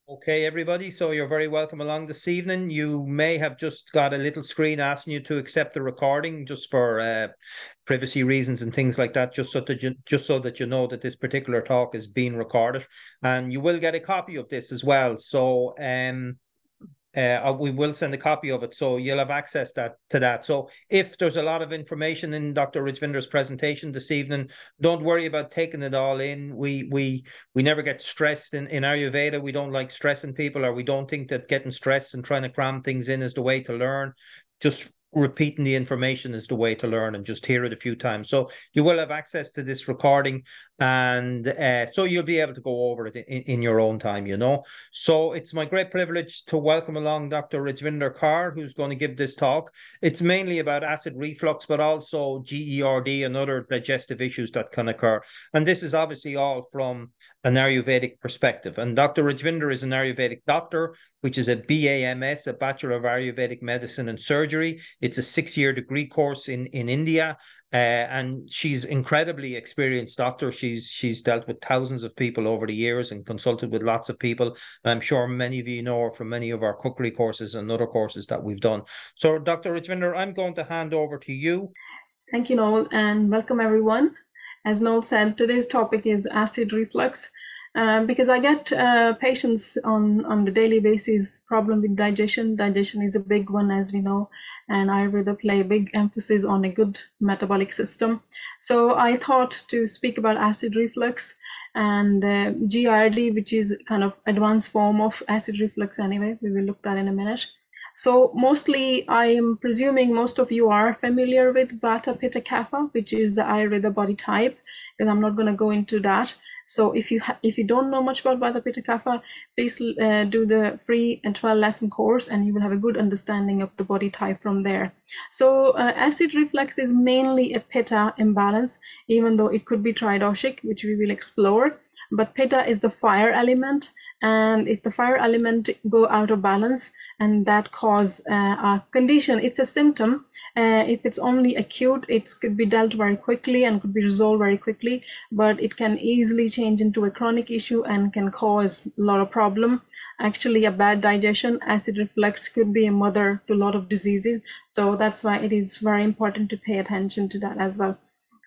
Okay, everybody. So you're very welcome along this evening. You may have just got a little screen asking you to accept the recording just for privacy reasons and things like that, just so that you know that this particular talk is being recorded, and you will get a copy of this as well. We will send a copy of it, so you'll have access to that. So if there's a lot of information in Dr. Rajvinder's presentation this evening, don't worry about taking it all in. We never get stressed in Ayurveda. We don't like stressing people, or we don't think that getting stressed and trying to cram things in is the way to learn. Just repeating the information is the way to learn, and just hear it a few times. So you will have access to this recording, and so you'll be able to go over it in your own time. So it's my great privilege to welcome along Dr. Rajvinder Kaur, who's going to give this talk. It's mainly about acid reflux, but also GERD and other digestive issues that can occur. And this is obviously all from an Ayurvedic perspective. And Dr. Rajvinder is an Ayurvedic doctor, which is a BAMS, a Bachelor of Ayurvedic Medicine and Surgery. It's a 6-year degree course in India. And she's incredibly experienced doctor. She's dealt with thousands of people over the years and consulted with lots of people. And I'm sure many of you know her from many of our cookery courses and other courses that we've done. So, Dr. Rajvinder, I'm going to hand over to you. Thank you, Noel, and welcome everyone. As Noel said, today's topic is acid reflux. Because I get patients on the daily basis problem with digestion. Digestion is a big one, as we know, and Ayurveda play a big emphasis on a good metabolic system. So I thought to speak about acid reflux and GIRD, which is kind of advanced form of acid reflux anyway. We will look at that in a minute. So mostly, I am presuming most of you are familiar with Vata Pitta Kapha, which is the Ayurveda body type, because I'm not going to go into that. So if you don't know much about Vata Pitta Kapha, please do the free and 12-lesson course, and you will have a good understanding of the body type from there. So acid reflux is mainly a Pitta imbalance, even though it could be tridoshic, which we will explore. But Pitta is the fire element, and if the fire element go out of balance, and that cause a condition, it's a symptom. If it's only acute, it could be dealt very quickly and could be resolved very quickly, but it can easily change into a chronic issue and can cause a lot of problem. Actually, a bad digestion, acid reflux could be a mother to a lot of diseases. So that's why it is very important to pay attention to that as well.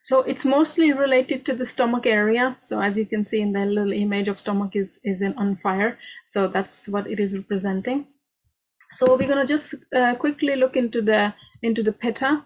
So it's mostly related to the stomach area. So as you can see in the little image of stomach is on fire. So that's what it is representing. So we're gonna just quickly look into the pitta,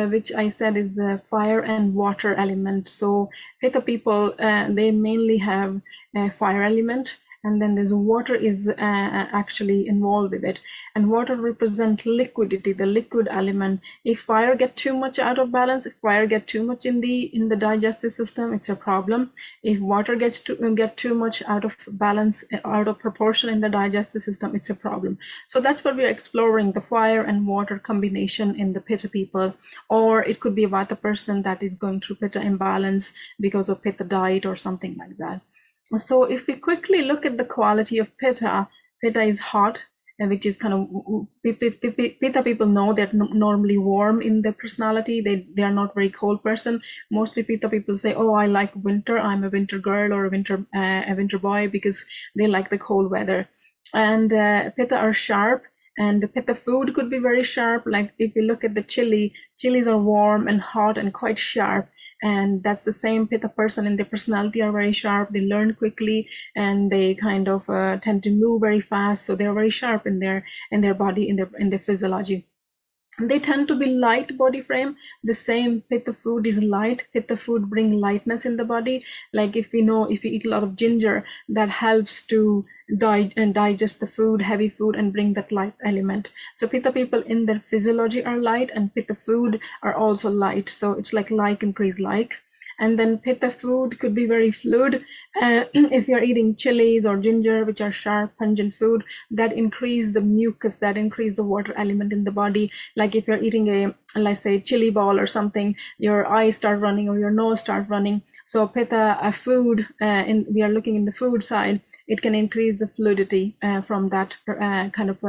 which I said is the fire and water element. So pitta people, they mainly have a fire element, and then there's water is actually involved with it, and water represent liquidity, the liquid element. If fire get too much out of balance, if fire get too much in the digestive system, it's a problem. If water gets get too much out of balance, out of proportion in the digestive system, it's a problem. So that's what we're exploring, the fire and water combination in the pitta people. Or it could be a vata person that is going through pitta imbalance because of pitta diet or something like that. So if we quickly look at the quality of pitta, pitta is hot, which is kind of pitta people know they're normally warm in their personality. They are not very cold person. Mostly pitta people say, oh, I like winter, I'm a winter girl or a winter boy, because they like the cold weather. And pitta are sharp, and the pitta food could be very sharp. Like if you look at the chilies are warm and hot and quite sharp, and that's the same pitta person, and their personality are very sharp. They learn quickly, and they kind of tend to move very fast, so they're very sharp in their body, in their physiology. They tend to be light body frame. The same pitta food is light. Pitta food bring lightness in the body. Like if you eat a lot of ginger, that helps to digest the food, heavy food, and bring that light element. So pitta people in their physiology are light, and pitta food are also light. So it's like increase like. And then pitta food could be very fluid. If you're eating chilies or ginger, which are sharp, pungent food, that increase the mucus, that increase the water element in the body. Like if you're eating let's say, chili ball or something, your eyes start running or your nose start running. So pitta food, we are looking in the food side. it can increase the fluidity from that kind of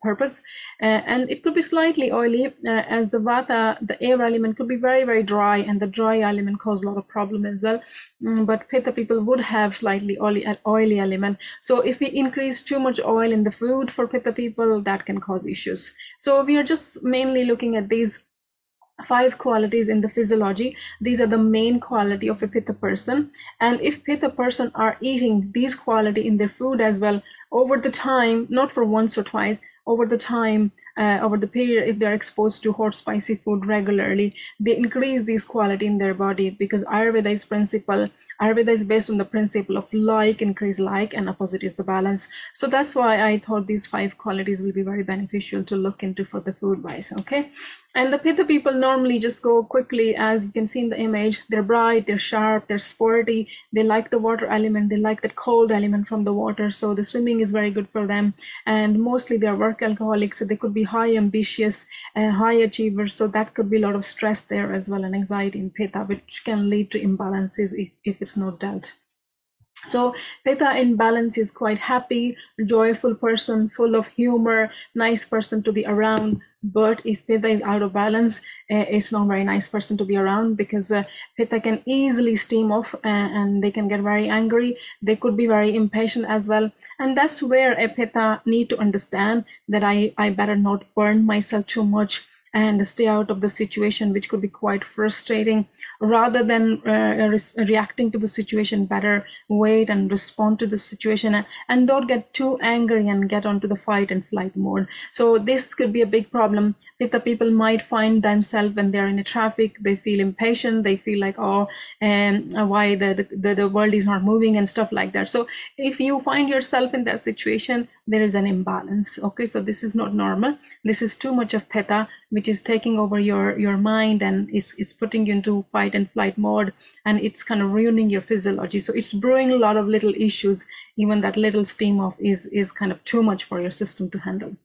purpose. And it could be slightly oily, as the vata, the air element, could be very, very dry, and the dry element cause a lot of problem as well. But pitta people would have slightly oily element. So if we increase too much oil in the food for pitta people, that can cause issues. So we are just mainly looking at these 5 qualities in the physiology. These are the main quality of a pitta person, and if pitta person are eating these quality in their food as well over the time, not for once or twice, over the time, over the period, if they're exposed to hot spicy food regularly, they increase these quality in their body, because Ayurveda is based on the principle of like increase like, and opposite is the balance. So that's why I thought these 5 qualities will be very beneficial to look into for the food wise. Okay. And the pitta people normally just go quickly, as you can see in the image. They're bright, they're sharp, they're sporty, they like the water element, they like that cold element from the water, so the swimming is very good for them. And mostly they're work alcoholics, so they could be high ambitious, high achievers, so that could be a lot of stress there as well, and anxiety in pitta, which can lead to imbalances if it's not dealt. So pitta in balance is quite happy, joyful person, full of humor, nice person to be around. But if pitta is out of balance, it's not a very nice person to be around, because pitta can easily steam off, and they can get very angry. They could be very impatient as well. And that's where a pitta need to understand that I better not burn myself too much and stay out of the situation, which could be quite frustrating. Rather than reacting to the situation, better wait and respond to the situation, and don't get too angry and get onto the fight and flight mode. So this could be a big problem. If the people might find themselves when they're in a traffic, they feel impatient, they feel like, oh, and why the world is not moving and stuff like that. So if you find yourself in that situation, there is an imbalance. Okay, so this is not normal. This is too much of pitta, which is taking over your mind, and is putting you into fight and flight mode, and it's kind of ruining your physiology. So it's brewing a lot of little issues. Even that little steam off is kind of too much for your system to handle.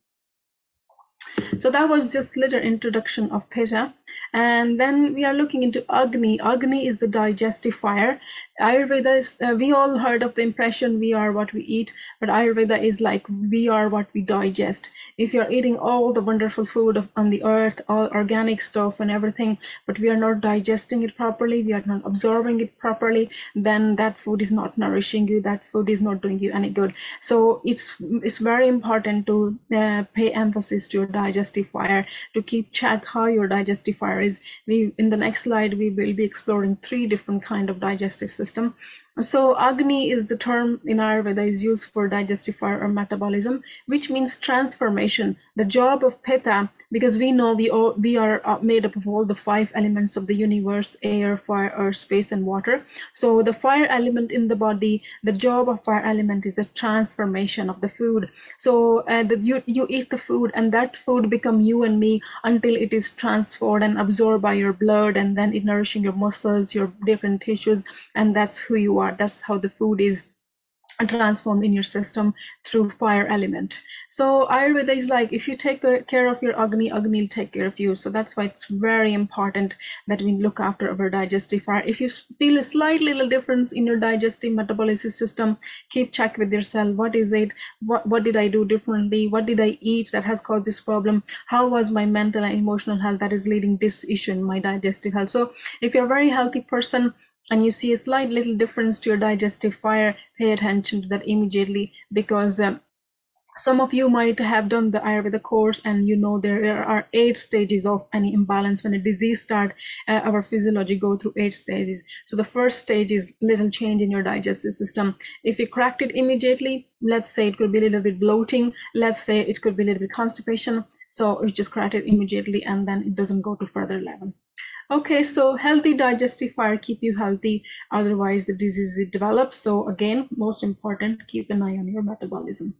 So that was just little introduction of pitta. And then we are looking into Agni. Agni is the digestive fire. Ayurveda is, we all heard of the impression we are what we eat, but Ayurveda is like we are what we digest. If you're eating all the wonderful food on the earth, all organic stuff and everything, but we are not digesting it properly, we are not absorbing it properly, then that food is not nourishing you, that food is not doing you any good. So it's very important to pay emphasis to your digestive fire, to keep track how your digestive fire is. In the next slide, we will be exploring 3 different kind of digestive system. So Agni is the term in Ayurveda is used for digestive fire or metabolism, which means transformation. The job of Pitta, because we know we are made up of all the 5 elements of the universe: air, fire, earth, space, and water. So the fire element in the body, the job of fire element is the transformation of the food. So you eat the food, and that food become you and me until it is transformed and absorbed by your blood, and then it nourishing your muscles, your different tissues, and that's who you are. That's how the food is transformed in your system through fire element. So Ayurveda is like, if you take care of your Agni, Agni will take care of you. So that's why it's very important that we look after our digestive fire. If you feel a slight little difference in your digestive metabolism system, keep check with yourself. What is it? What did I do differently? What did I eat that has caused this problem? How was my mental and emotional health that is leading this issue in my digestive health? So if you're a very healthy person and you see a slight little difference to your digestive fire, pay attention to that immediately, because some of you might have done the Ayurveda course, and you know there are 8 stages of any imbalance. When a disease starts, our physiology go through 8 stages. So the first stage is little change in your digestive system. If you correct it immediately, let's say it could be a little bit bloating, let's say it could be a little bit constipation, so you just correct it immediately, and then it doesn't go to further level. Okay, so healthy digestive fire keep you healthy, otherwise the disease develops. So again, most important, keep an eye on your metabolism.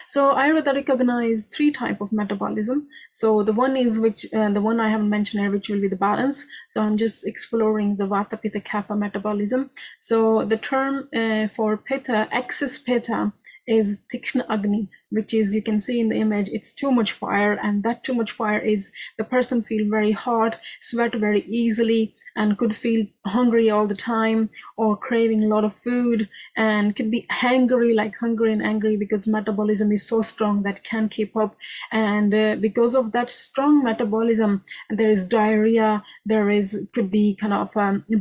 So Ayurveda recognize 3 types of metabolism. So the one is the one I haven't mentioned here, which will be the balance. So I'm just exploring the Vata, Pitta, Kapha metabolism. So the term for Pitta, excess Pitta, is Tikshna Agni, which is, you can see in the image, it's too much fire, and that too much fire is the person feel very hot, sweat very easily, and could feel hungry all the time or craving a lot of food, and could be hangry, like hungry and angry, because metabolism is so strong that can't keep up. And because of that strong metabolism, there is diarrhea, there is could be kind of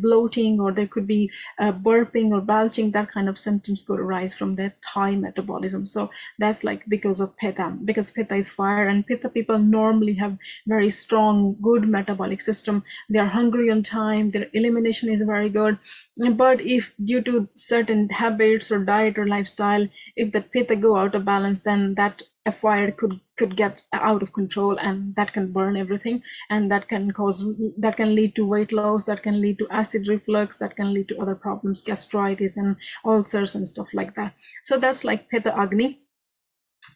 bloating, or there could be burping or belching. That kind of symptoms could arise from that high metabolism. So that's like because of pitta, because pitta is fire, and pitta people normally have very strong, good metabolic system. They are hungry on time, their elimination is very good. But if due to certain habits or diet or lifestyle, if the pitta go out of balance, then that a fire could get out of control, and that can burn everything, and that can lead to weight loss, that can lead to acid reflux, that can lead to other problems, gastritis and ulcers and stuff like that. So that's like pitta agni.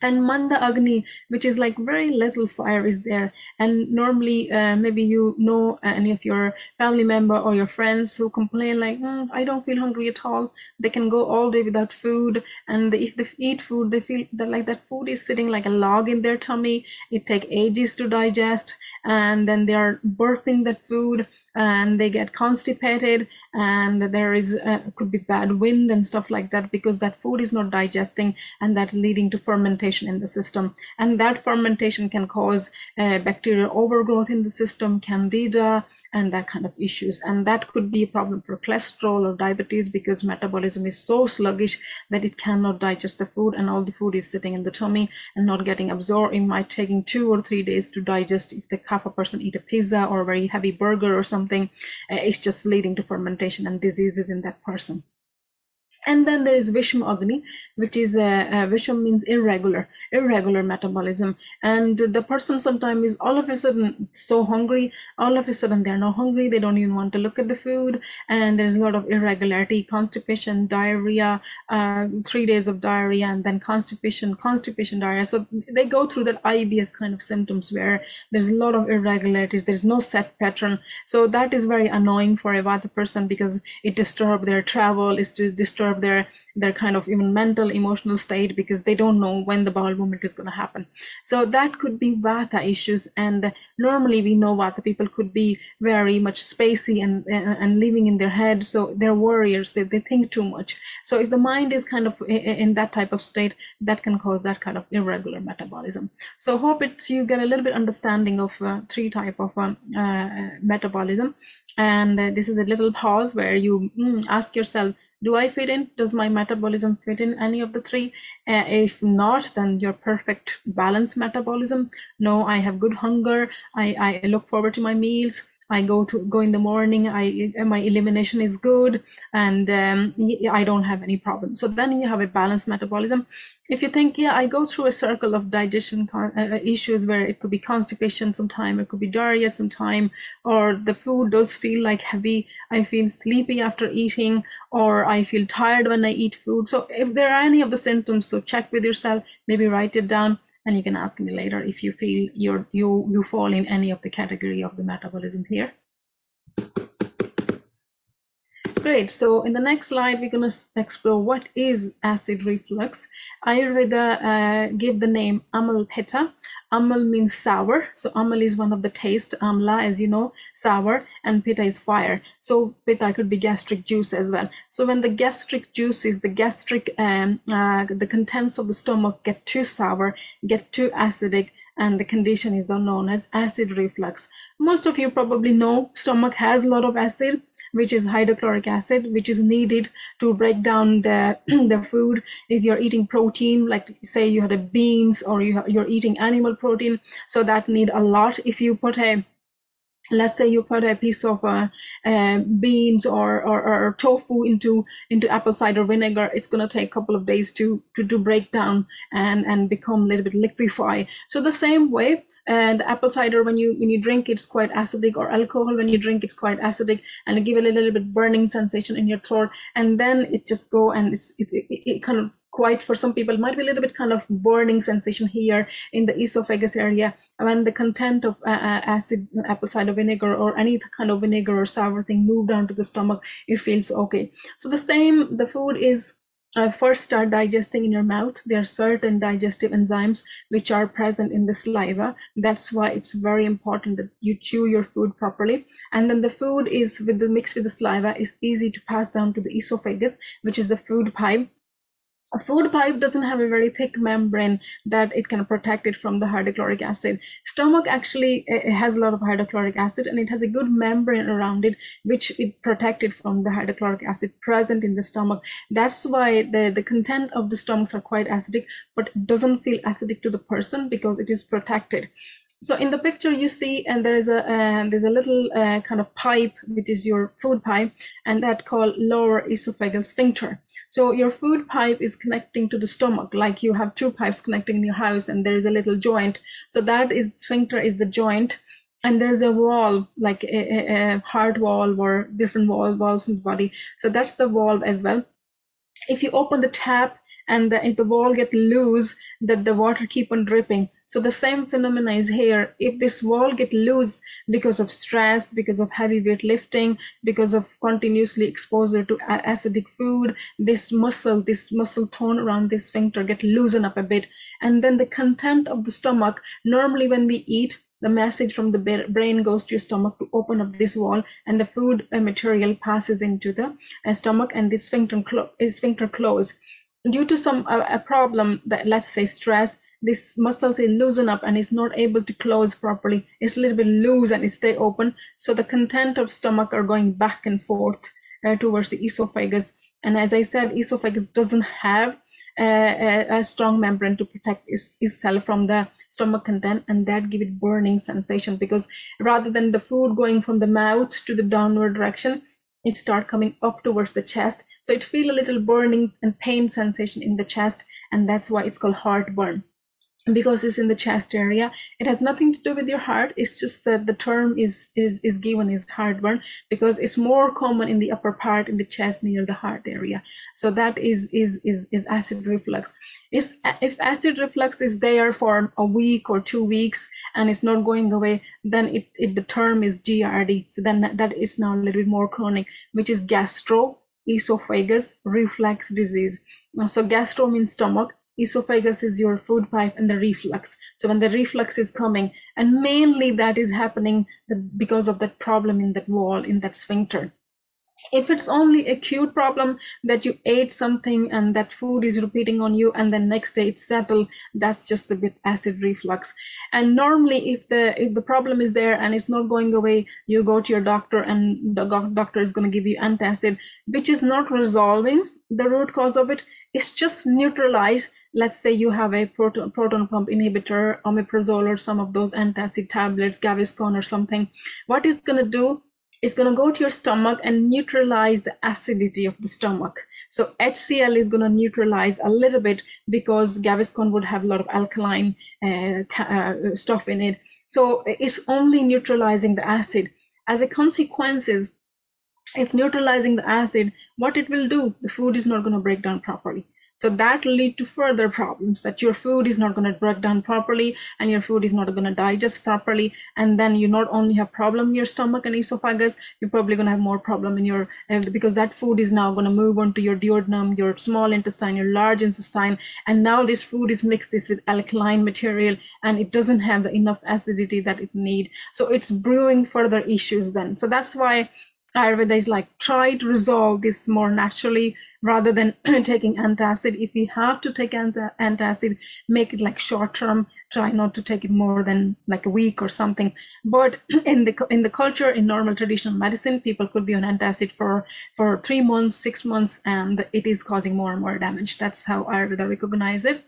And manda agni, which is like very little fire is there. And normally maybe you know any of your family member or your friends who complain like, I don't feel hungry at all. They can go all day without food, and if they eat food, they feel that like that food is sitting like a log in their tummy. It takes ages to digest, and then they are burping that food, and they get constipated, and there is could be bad wind and stuff like that, because that food is not digesting, and that leading to fermentation in the system. And that fermentation can cause bacterial overgrowth in the system, candida, and that kind of issues. And that could be a problem for cholesterol or diabetes, because metabolism is so sluggish that it cannot digest the food, and all the food is sitting in the tummy and not getting absorbed. It might taking 2 or 3 days to digest. If the half a person eat a pizza or a very heavy burger or something, it's just leading to fermentation and diseases in that person. And then there is Vishma Agni, which is Visham means irregular metabolism. And the person sometimes is all of a sudden so hungry, all of a sudden they're not hungry, they don't even want to look at the food, and there's a lot of irregularity, constipation, diarrhea, 3 days of diarrhea, and then constipation, diarrhea. So they go through that IBS kind of symptoms where there's a lot of irregularities, there's no set pattern. So that is very annoying for a Vata person, because it disturbs their travel, is to disturb their kind of even mental, emotional state, because they don't know when the bowel movement is going to happen. So that could be Vata issues. And normally we know Vata people could be very much spacey and living in their head. So they're warriors, they think too much. So if the mind is kind of in that type of state, that can cause that kind of irregular metabolism. So hope you get a little bit understanding of 3 type of metabolism. And this is a little pause where you ask yourself, do I fit in? Does my metabolism fit in any of the 3? If not, then you're perfect balanced metabolism. No, I have good hunger. I look forward to my meals. I go in the morning. My elimination is good, and I don't have any problems. So then you have a balanced metabolism. If you think, yeah, I go through a circle of digestion issues where it could be constipation sometime, it could be diarrhea sometime, or the food does feel like heavy, I feel sleepy after eating, or I feel tired when I eat food. So if there are any of the symptoms, so check with yourself, maybe write it down, and you can ask me later if you feel you fall in any of the category of the metabolism here. Great. So in the next slide, we're going to explore what is acid reflux. Ayurveda give the name Amal Pitta. Amal means sour. So Amal is one of the taste. Amla, as you know, sour, and Pitta is fire. So Pitta could be gastric juice as well. So when the gastric juices, the the contents of the stomach get too sour, get too acidic, and the condition is known as acid reflux. Most of you probably know stomach has a lot of acid, which is hydrochloric acid, which is needed to break down the food. If you're eating protein, like say you had a beans, or you're eating animal protein, so that need a lot. If you put let's say you put a piece of beans or tofu into apple cider vinegar, it's going to take a couple of days to break down and become a little bit liquefy. So the same way, and apple cider, when you drink, it's quite acidic, or alcohol, when you drink, it's quite acidic, and it give a little bit burning sensation in your throat, and then it just go, and it kind of quite, for some people, it might be a little bit kind of burning sensation here in the esophagus area. When the content of acid apple cider vinegar or any kind of vinegar or sour thing move down to the stomach, it feels okay. So the food is first start digesting in your mouth. There are certain digestive enzymes which are present in the saliva. That's why it's very important that you chew your food properly. And then the food is mixed with the saliva is easy to pass down to the esophagus, which is the food pipe. A food pipe doesn't have a very thick membrane that it can protect it from the hydrochloric acid. Stomach actually has a lot of hydrochloric acid, and it has a good membrane around it, which it protected from the hydrochloric acid present in the stomach. That's why the content of the stomachs are quite acidic, but it doesn't feel acidic to the person because it is protected. So in the picture you see, and there's a little kind of pipe, which is your food pipe, and that called lower esophageal sphincter. So your food pipe is connecting to the stomach, like you have two pipes connecting in your house, and there is a little joint. So that is sphincter is the joint, and there's a wall, like a heart valve or different valves in the body. So that's the valve as well. If you open the tap and if the valve get loose, that the water keep on dripping. So the same phenomena is here. If this valve get loose because of stress, because of heavy weight lifting, because of continuously exposure to acidic food, this muscle tone around this sphincter get loosen up a bit. And then the content of the stomach, normally when we eat, the message from the brain goes to your stomach to open up this wall, and the food material passes into the stomach, and this sphincter close. Due to some a problem, that let's say stress, this muscles is loosen up and is not able to close properly. It's a little bit loose and it stay open. So the content of stomach are going back and forth towards the esophagus. And as I said, esophagus doesn't have a strong membrane to protect itself from the stomach content, and that give it burning sensation, because rather than the food going from the mouth to the downward direction, it start coming up towards the chest. So it feel a little burning and pain sensation in the chest, and that's why it's called heartburn, because it's in the chest area. It has nothing to do with your heart. It's just that the term is given as heartburn because it's more common in the upper part in the chest near the heart area. So that is acid reflux. If acid reflux is there for a week or 2 weeks and it's not going away, then the term is GRD. So then that is now a little bit more chronic, which is gastroesophagus reflux disease. So gastro means stomach, esophagus is your food pipe, and the reflux. So when the reflux is coming, and mainly that is happening because of that problem in that wall, in that sphincter. If it's only acute problem that you ate something and that food is repeating on you and then next day it's settled, that's just a bit acid reflux. And normally if the problem is there and it's not going away, you go to your doctor and the doctor is going to give you antacid, which is not resolving the root cause of it. It's just neutralize. Let's say you have a proton pump inhibitor, omeprazole, or some of those antacid tablets, Gaviscon or something. What it's going to do, it's going to go to your stomach and neutralize the acidity of the stomach. So HCl is going to neutralize a little bit because Gaviscon would have a lot of alkaline stuff in it. So it's only neutralizing the acid. As a consequence, it's neutralizing the acid. What it will do, the food is not going to break down properly. So that will lead to further problems, that your food is not going to break down properly and your food is not going to digest properly. And then you not only have problem in your stomach and esophagus, you're probably going to have more problem in your, because that food is now going to move on to your duodenum, your small intestine, your large intestine. And now this food is mixed with alkaline material and it doesn't have the enough acidity that it need. So it's brewing further issues then. So that's why Ayurveda is like, try to resolve this more naturally rather than taking antacid. If you have to take antacid, make it like short term. Try not to take it more than like a week or something. But in the culture, in normal traditional medicine, people could be on antacid for 3 months, 6 months, and it is causing more and more damage. That's how Ayurveda recognize it.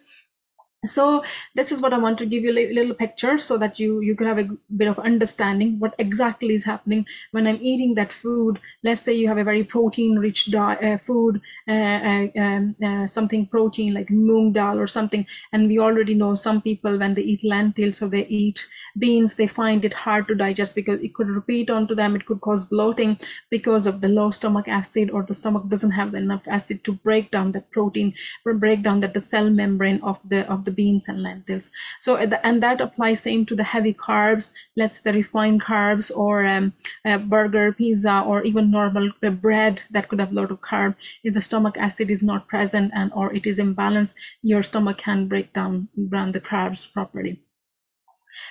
So this is what I want to give you a little picture so that you could have a bit of understanding what exactly is happening when I'm eating that food. Let's say you have a very protein rich food, something protein like moong dal or something, and we already know some people when they eat lentils, so they eat beans, they find it hard to digest because it could repeat onto them. It could cause bloating because of the low stomach acid, or the stomach doesn't have enough acid to break down the protein, or break down the cell membrane of the beans and lentils. So and that applies same to the heavy carbs, let's say the refined carbs, or burger, pizza, or even normal bread that could have a lot of carb. If the stomach acid is not present and or it is imbalanced, your stomach can break down the carbs properly.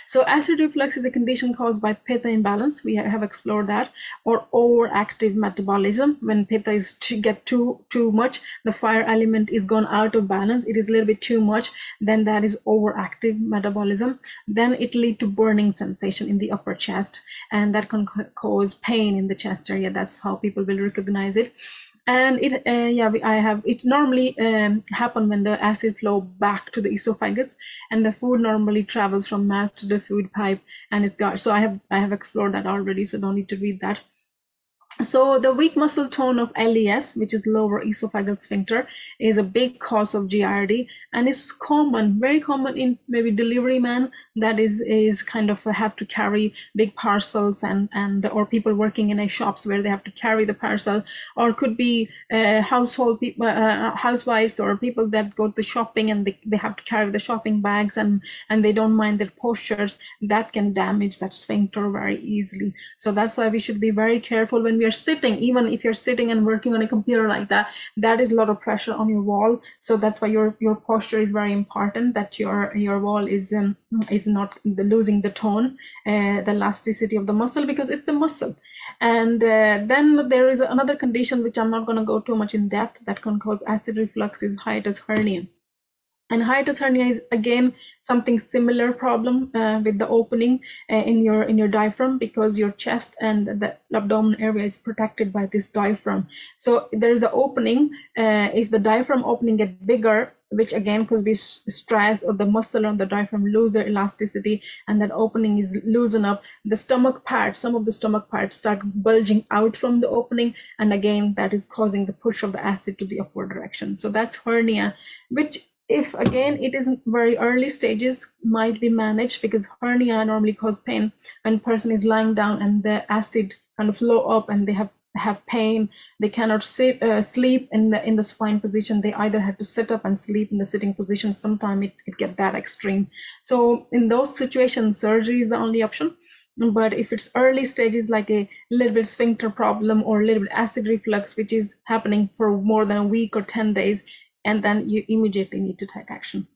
So acid reflux is a condition caused by pitta imbalance. We have explored that, or overactive metabolism. When pitta is get too much, the fire element is gone out of balance. It is a little bit too much. Then that is overactive metabolism. Then it lead to burning sensation in the upper chest, and that can cause pain in the chest area. That's how people will recognize it. And it normally happen when the acid flow back to the esophagus, and the food normally travels from mouth to the food pipe and is got. So I have explored that already, so don't need to read that. So the weak muscle tone of LES, which is lower esophageal sphincter, is a big cause of GIRD, and it's common, very common in maybe delivery men that is kind of have to carry big parcels, and or people working in a shops where they have to carry the parcel, or could be household people, housewives, or people that go to shopping and they have to carry the shopping bags, and they don't mind their postures. That can damage that sphincter very easily. So that's why we should be very careful when we are sitting. Even if you're sitting and working on a computer like that, that is a lot of pressure on your wall. So that's why your posture is very important, that your wall is not losing the tone, the elasticity of the muscle, because it's the muscle. And then there is another condition which I'm not going to go too much in depth that can cause acid reflux, is hiatus hernia. And hiatus hernia is again something similar problem with the opening in your diaphragm, because your chest and the abdomen area is protected by this diaphragm. So there is an opening. If the diaphragm opening gets bigger, which again could be stress, or the muscle on the diaphragm lose their elasticity, and that opening is loosen up, the stomach part, some of the stomach parts start bulging out from the opening, and again that is causing the push of the acid to the upward direction. So that's hernia, which, if again it isn't very early stages, might be managed, because hernia normally cause pain when person is lying down and the acid kind of flow up and they have pain. They cannot sleep in the spine position. They either have to sit up and sleep in the sitting position. Sometimes it get that extreme. So in those situations, surgery is the only option. But if it's early stages, like a little bit sphincter problem or a little bit acid reflux, which is happening for more than a week or 10 days, and then you immediately need to take action.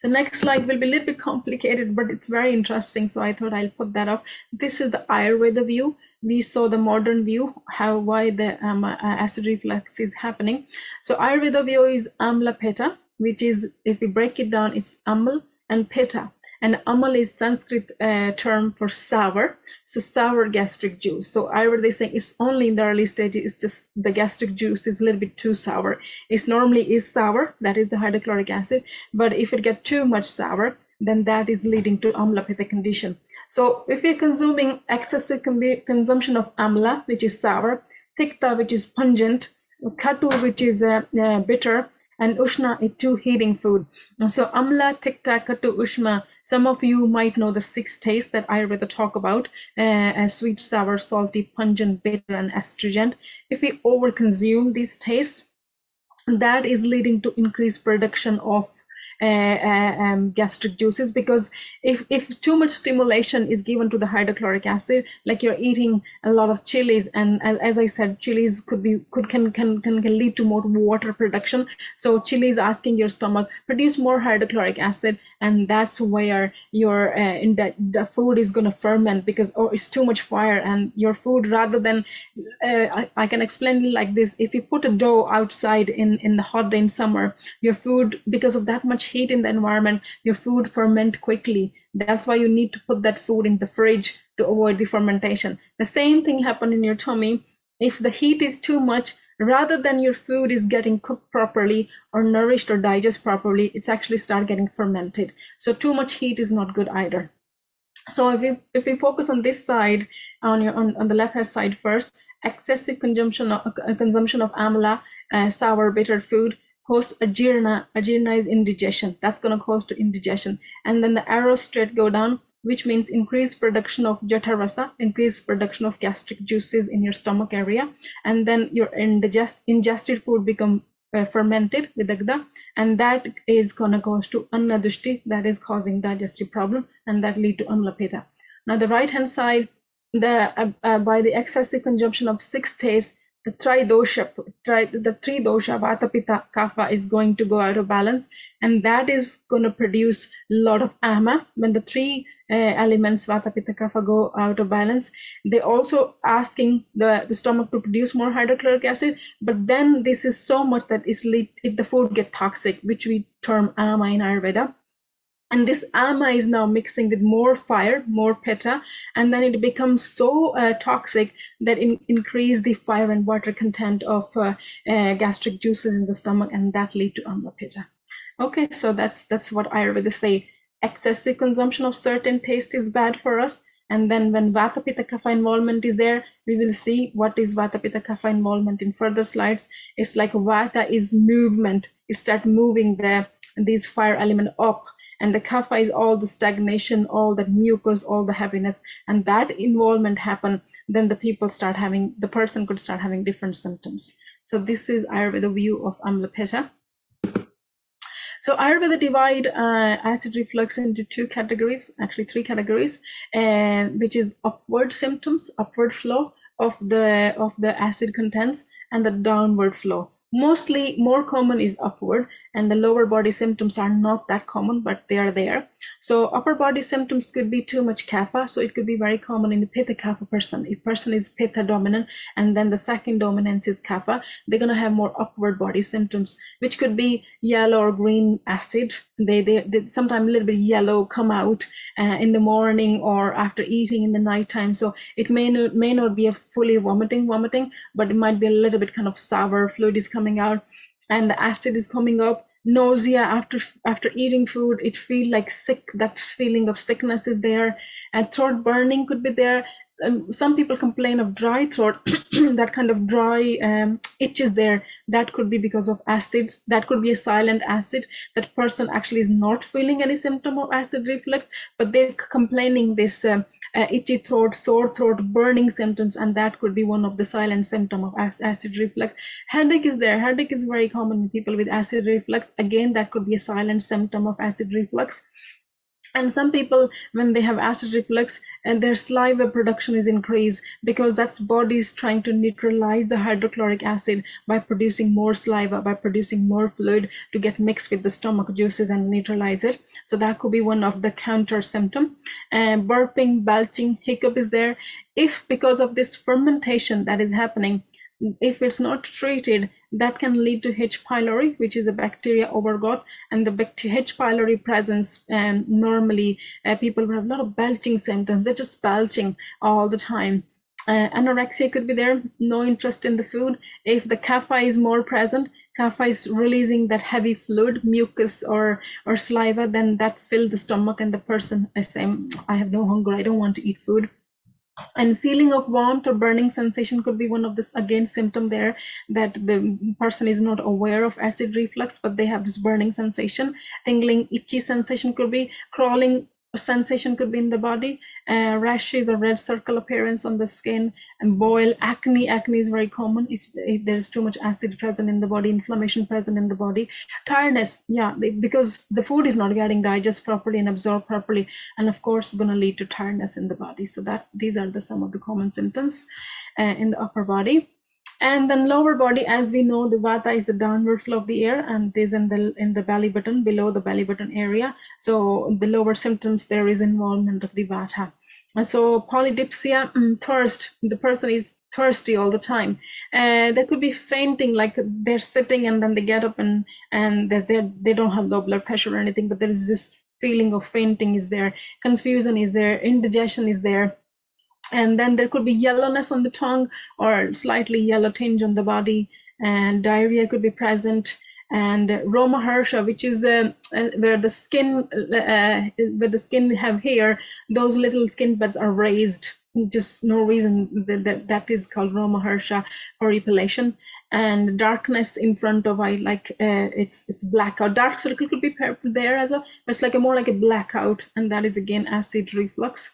The next slide will be a little bit complicated, but it's very interesting, so I thought I'll put that up. This is the Ayurveda view. We saw the modern view, why the acid reflux is happening. So Ayurveda view is Amla Pitta, which is, if we break it down, it's Amal and Pitta. And amal is Sanskrit term for sour, so sour gastric juice. So Ayurveda, they say it's only in the early stages, it's just the gastric juice is a little bit too sour. It's normally is sour, that is the hydrochloric acid, but if it gets too much sour, then that is leading to amla pitta condition. So if you're consuming excessive consumption of amla, which is sour, tikta, which is pungent, katu, which is bitter, and ushna is too heating food. So amla, tikta, katu, ushma. Some of you might know the 6 tastes that Ayurveda talk about, sweet, sour, salty, pungent, bitter, and astringent. If we overconsume these tastes, that is leading to increased production of gastric juices, because if too much stimulation is given to the hydrochloric acid, like you're eating a lot of chilies, and as I said, chilies can lead to more water production. So chili is asking your stomach produce more hydrochloric acid, and that's where your the food is going to ferment, because it's too much fire, and your food, rather than I can explain it like this: if you put a dough outside in the hot day in summer, your food, because of that much heat in the environment, your food ferment quickly. That's why you need to put that food in the fridge to avoid the fermentation. The same thing happen in your tummy. If the heat is too much, rather than your food is getting cooked properly or nourished or digest properly, it's actually start getting fermented. So too much heat is not good either. So if we focus on this side, on the left hand side first, excessive consumption of amla, sour bitter food, cause ajirna. Ajirna is indigestion. That's going to cause to indigestion. And then the arrow straight go down. which means increased production of jatarasa, increased production of gastric juices in your stomach area, and then your ingested food become fermented with dagda, and that is gonna cause to annadushti, that is causing digestive problem, and that lead to amlapeta. Now the right hand side, by the excessive consumption of 6 tastes, the three dosha vata pitta kapha is going to go out of balance, and that is going to produce a lot of ama. When the three elements vata pitta kapha go out of balance, they also asking the stomach to produce more hydrochloric acid, but then this is so much that the food get toxic, which we term ama in Ayurveda. And this ama is now mixing with more fire, more pitta, and then it becomes so toxic that it increase the fire and water content of gastric juices in the stomach, and that lead to amlapeta. Okay, so that's what Ayurveda say. Excessive consumption of certain taste is bad for us. And then when vata pitta kapha involvement is there, we will see what is vata pitta kapha involvement in further slides. It's like vata is movement. It start moving these fire element up. And the kapha is all the stagnation, all the mucus, all the heaviness, and that involvement happen, then the person could start having different symptoms. So this is Ayurveda view of amlapeta. So Ayurveda divide acid reflux into 2 categories, actually 3 categories, which is upward symptoms, upward flow of the acid contents, and the downward flow. Mostly more common is upward, and the lower body symptoms are not that common, but they are there. So upper body symptoms could be too much kapha, so it could be very common in the pitta kapha person. If person is pitta dominant and then the second dominance is kapha, they're going to have more upward body symptoms, which could be yellow or green acid. They sometimes a little bit yellow come out in the morning or after eating in the nighttime. So it may not be a fully vomiting, but it might be a little bit kind of sour, fluid is coming out and the acid is coming up. Nausea after eating food, it feel like sick, that feeling of sickness is there, and throat burning could be there. Some people complain of dry throat, that kind of dry itch is there. That could be because of acid. That could be a silent acid. That person actually is not feeling any symptom of acid reflux, but they're complaining this itchy throat, sore throat, burning symptoms, and that could be one of the silent symptom of acid reflux. Headache is there. Headache is very common in people with acid reflux. Again, that could be a silent symptom of acid reflux. And some people, when they have acid reflux, and their saliva production is increased because that's body is trying to neutralize the hydrochloric acid by producing more saliva, by producing more fluid to get mixed with the stomach juices and neutralize it. So that could be one of the counter symptom. And burping, belching, hiccup is there. If because of this fermentation that is happening, if it's not treated, that can lead to H. pylori, which is a bacteria overgrowth, and the H. pylori presence, normally people will have a lot of belching symptoms. They're just belching all the time. Anorexia could be there, no interest in the food. If the kapha is more present, kapha is releasing that heavy fluid, mucus or saliva, then that fill the stomach and the person is saying, I have no hunger, I don't want to eat food. And feeling of warmth or burning sensation could be one of this, again, symptom there, that the person is not aware of acid reflux, but they have this burning sensation. Tingling, itchy sensation could be, crawling sensation could be in the body, rashes or red circle appearance on the skin, and boil, acne. Acne is very common if there's too much acid present in the body, inflammation present in the body. Tiredness, yeah, because the food is not getting digested properly and absorbed properly, and of course it's going to lead to tiredness in the body. So that these are some of the common symptoms in the upper body. And then lower body, as we know, the vata is the downward flow of the air, and it is in the belly button, below the belly button area. So the lower symptoms, there is involvement of the vata. And so polydipsia, thirst, the person is thirsty all the time. There could be fainting, like they're sitting and then they get up and they don't have low blood pressure or anything, but there is this feeling of fainting is there, confusion is there, indigestion is there. And then there could be yellowness on the tongue or slightly yellow tinge on the body, and diarrhea could be present. And romaharsha, which is where the skin have hair, those little skin buds are raised, just no reason. That is called romaharsha or epilation. and darkness in front of eye, like it's blackout. Dark circle could be there as well, but it's like more like a blackout, and that is again acid reflux.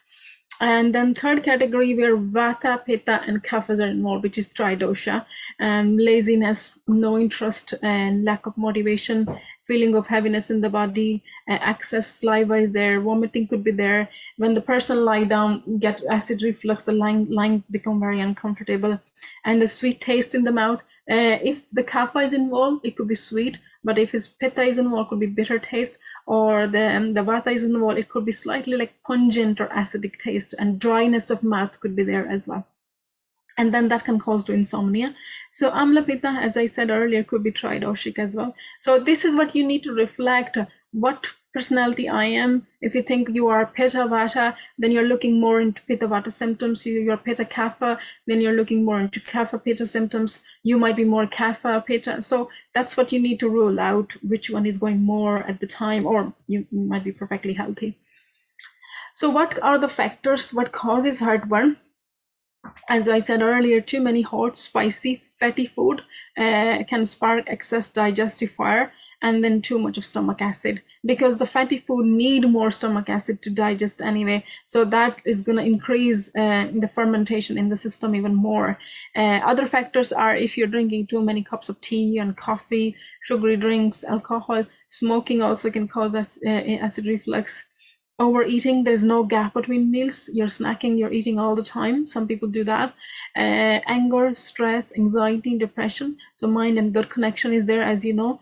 And then third category where vata, pitta, and kaphas are involved, which is tridosha, and laziness, no interest, and lack of motivation, feeling of heaviness in the body, excess saliva is there, vomiting could be there. When the person lie down, get acid reflux, the lying become very uncomfortable, and the sweet taste in the mouth. If the kapha is involved, it could be sweet, but if his pitta is involved, it could be bitter taste, or the vata is involved, it could be slightly like pungent or acidic taste, and dryness of mouth could be there as well. And then that can cause to insomnia. So amla pitta, as I said earlier, could be tridoshic as well. So this is what you need to reflect, what personality I am. If you think you are pitta vata, then you're looking more into pitta vata symptoms. You're pitta kapha, then you're looking more into kapha pitta symptoms. You might be more kapha pitta. So that's what you need to rule out, which one is going more at the time, or you might be perfectly healthy. So what are the factors, what causes heartburn? As I said earlier, too many hot, spicy, fatty food can spark excess digestive fire, and then too much of stomach acid, because the fatty food need more stomach acid to digest anyway. So that is going to increase the fermentation in the system even more. Other factors are if you're drinking too many cups of tea and coffee, sugary drinks, alcohol, smoking also can cause acid reflux. Overeating, there's no gap between meals, you're snacking, you're eating all the time, some people do that. Anger, stress, anxiety, depression, so mind and gut connection is there, as you know.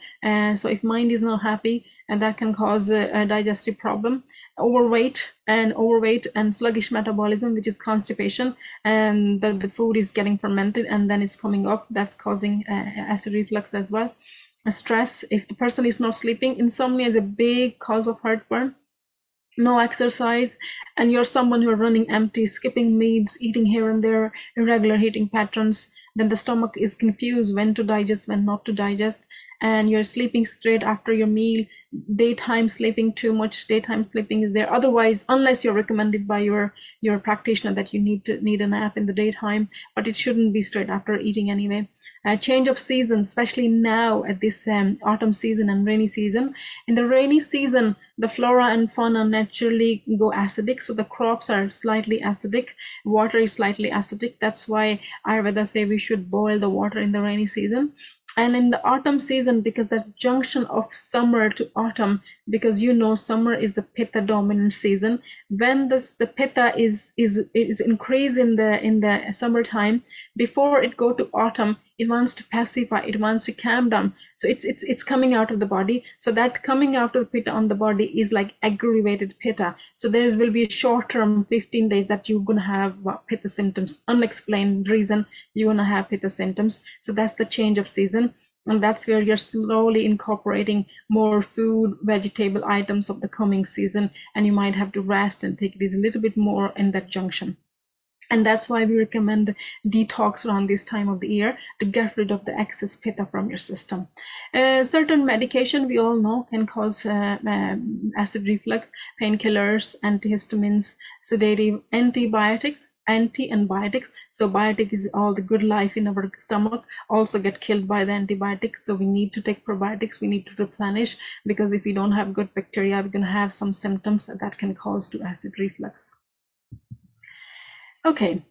So if mind is not happy, and that can cause a digestive problem. Overweight and sluggish metabolism, which is constipation, and the food is getting fermented and then it's coming up, that's causing acid reflux as well. Stress, if the person is not sleeping, insomnia is a big cause of heartburn. No exercise, and you're someone who are running empty, skipping meals, eating here and there, irregular eating patterns, then the stomach is confused when to digest, when not to digest, and you're sleeping straight after your meal, daytime sleeping too much, daytime sleeping is there. Otherwise, unless you're recommended by your practitioner that you need a nap in the daytime, but it shouldn't be straight after eating anyway. Change of season, especially now at this autumn season and rainy season. In the rainy season, the flora and fauna naturally go acidic, so the crops are slightly acidic, water is slightly acidic. That's why Ayurveda say we should boil the water in the rainy season. And in the autumn season, because that junction of summer to autumn, because you know summer is the pitta dominant season, when the pitta is increased in the summertime, before it go to autumn, it wants to pacify, it wants to calm down, so it's coming out of the body. So that coming out of pitta on the body is like aggravated pitta. So there will be a short term 15 days that you're gonna have pitta symptoms, unexplained reason you're gonna have pitta symptoms. So that's the change of season, and that's where you're slowly incorporating more food, vegetable items of the coming season, and you might have to rest and take it easy a little bit more in that junction. And that's why we recommend detox around this time of the year to get rid of the excess pitta from your system. Certain medication we all know can cause acid reflux, painkillers, antihistamines, sedative, antibiotics. So biotic is all the good life in our stomach also get killed by the antibiotics. So we need to take probiotics, we need to replenish, because if we don't have good bacteria, we're going to have some symptoms that can cause to acid reflux. Okay,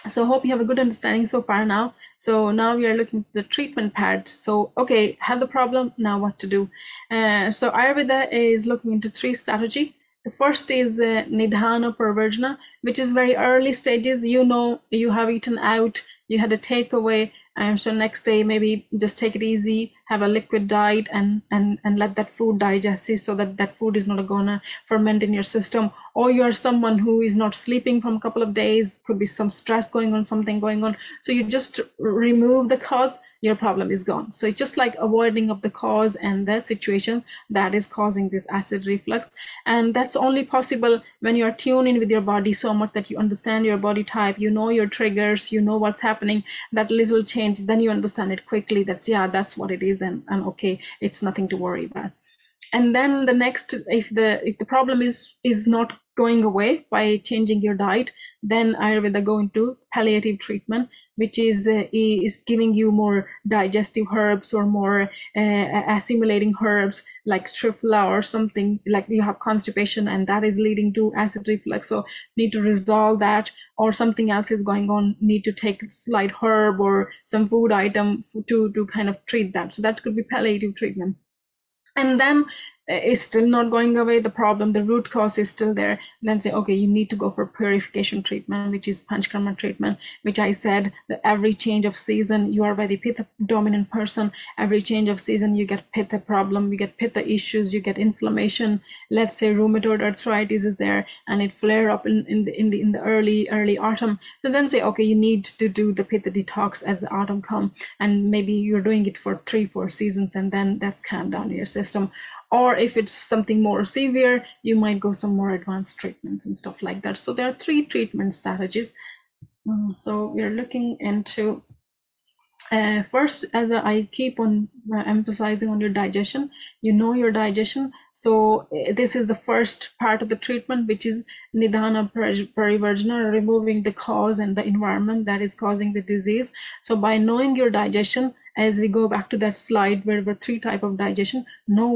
so hope you have a good understanding so far now. So now we are looking at the treatment part. So, okay, have the problem, now what to do? So Ayurveda is looking into 3 strategy. The first is Nidhana Purvarjana, which is very early stages. You know, you have eaten out, you had a takeaway, so next day maybe just take it easy, have a liquid diet, and let that food digest, so that that food is not gonna ferment in your system. Or you're someone who is not sleeping from a couple of days, could be some stress going on, something going on, so you just remove the cause, your problem is gone. So it's just like avoiding of the cause and the situation that is causing this acid reflux. And that's only possible when you're tuned in with your body so much that you understand your body type, you know your triggers, you know what's happening, that little change, then you understand it quickly, that's, yeah, that's what it is, and okay, it's nothing to worry about. And then the next, if the problem is not going away by changing your diet, then Ayurveda go into palliative treatment, which is giving you more digestive herbs or more assimilating herbs like triphala or something, like you have constipation and that is leading to acid reflux, so need to resolve that, or something else is going on, need to take slight herb or some food item to kind of treat that. So that could be palliative treatment. And then it's still not going away, the problem, the root cause is still there, then say, okay, you need to go for purification treatment, which is panchkarma treatment, which I said that every change of season, you are very pitta dominant person, every change of season you get pitta problem, you get pitta issues, you get inflammation. Let's say rheumatoid arthritis is there and it flare up in the early autumn, so then say, okay, you need to do the pitta detox as the autumn come, and maybe you're doing it for 3-4 seasons, and then that's calmed down your system. Or if it's something more severe, you might go some more advanced treatments and stuff like that. So there are 3 treatment strategies. So we're looking into first, as I keep on emphasizing on your digestion, you know your digestion. So this is the first part of the treatment, which is nidana parivarjana, removing the cause and the environment that is causing the disease. So by knowing your digestion, as we go back to that slide where there were 3 types of digestion, know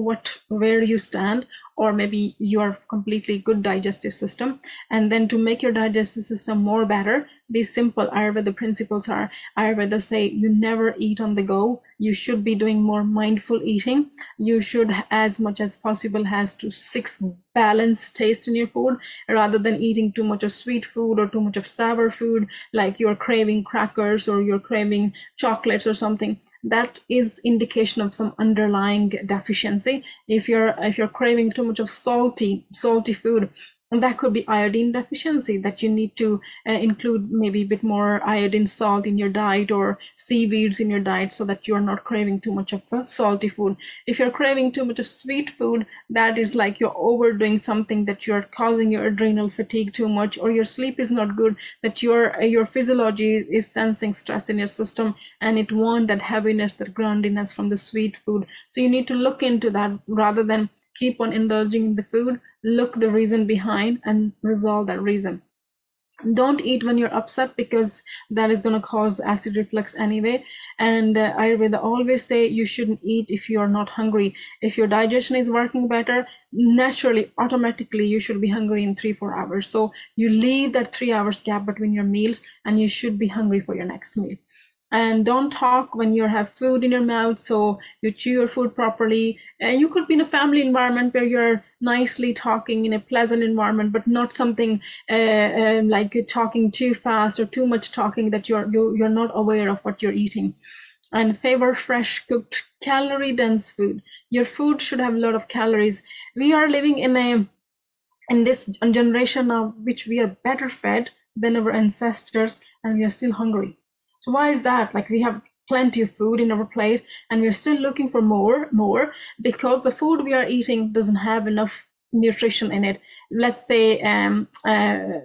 where you stand, or maybe you are completely good digestive system. And then to make your digestive system more better, these simple Ayurveda principles are, Ayurveda say you never eat on the go. You should be doing more mindful eating. You should, as much as possible, has to 6 balanced taste in your food, rather than eating too much of sweet food or too much of sour food, like you're craving crackers or you're craving chocolates or something. That is indication of some underlying deficiency. If you're craving too much of salty food, that could be iodine deficiency, that you need to include maybe a bit more iodine salt in your diet or seaweeds in your diet, so that you're not craving too much of salty food. If you're craving too much of sweet food, that is like you're overdoing something, that you're causing your adrenal fatigue too much, or your sleep is not good, that your physiology is sensing stress in your system and it wants that heaviness, that groundiness from the sweet food. So you need to look into that rather than keep on indulging in the food. Look the reason behind and resolve that reason. Don't eat when you're upset, because that is going to cause acid reflux anyway. And Ayurveda always say you shouldn't eat if you're not hungry. If your digestion is working better, naturally, automatically, you should be hungry in 3-4 hours. So you leave that 3 hours gap between your meals and you should be hungry for your next meal. And don't talk when you have food in your mouth, so you chew your food properly. And you could be in a family environment where you're nicely talking in a pleasant environment, but not something like you're talking too fast or too much talking that you're not aware of what you're eating. And favor fresh cooked calorie dense food. Your food should have a lot of calories. We are living in this generation of which we are better fed than our ancestors, and we are still hungry. So why is that? Like, we have plenty of food in our plate and we're still looking for more, because the food we are eating doesn't have enough nutrition in it. Let's say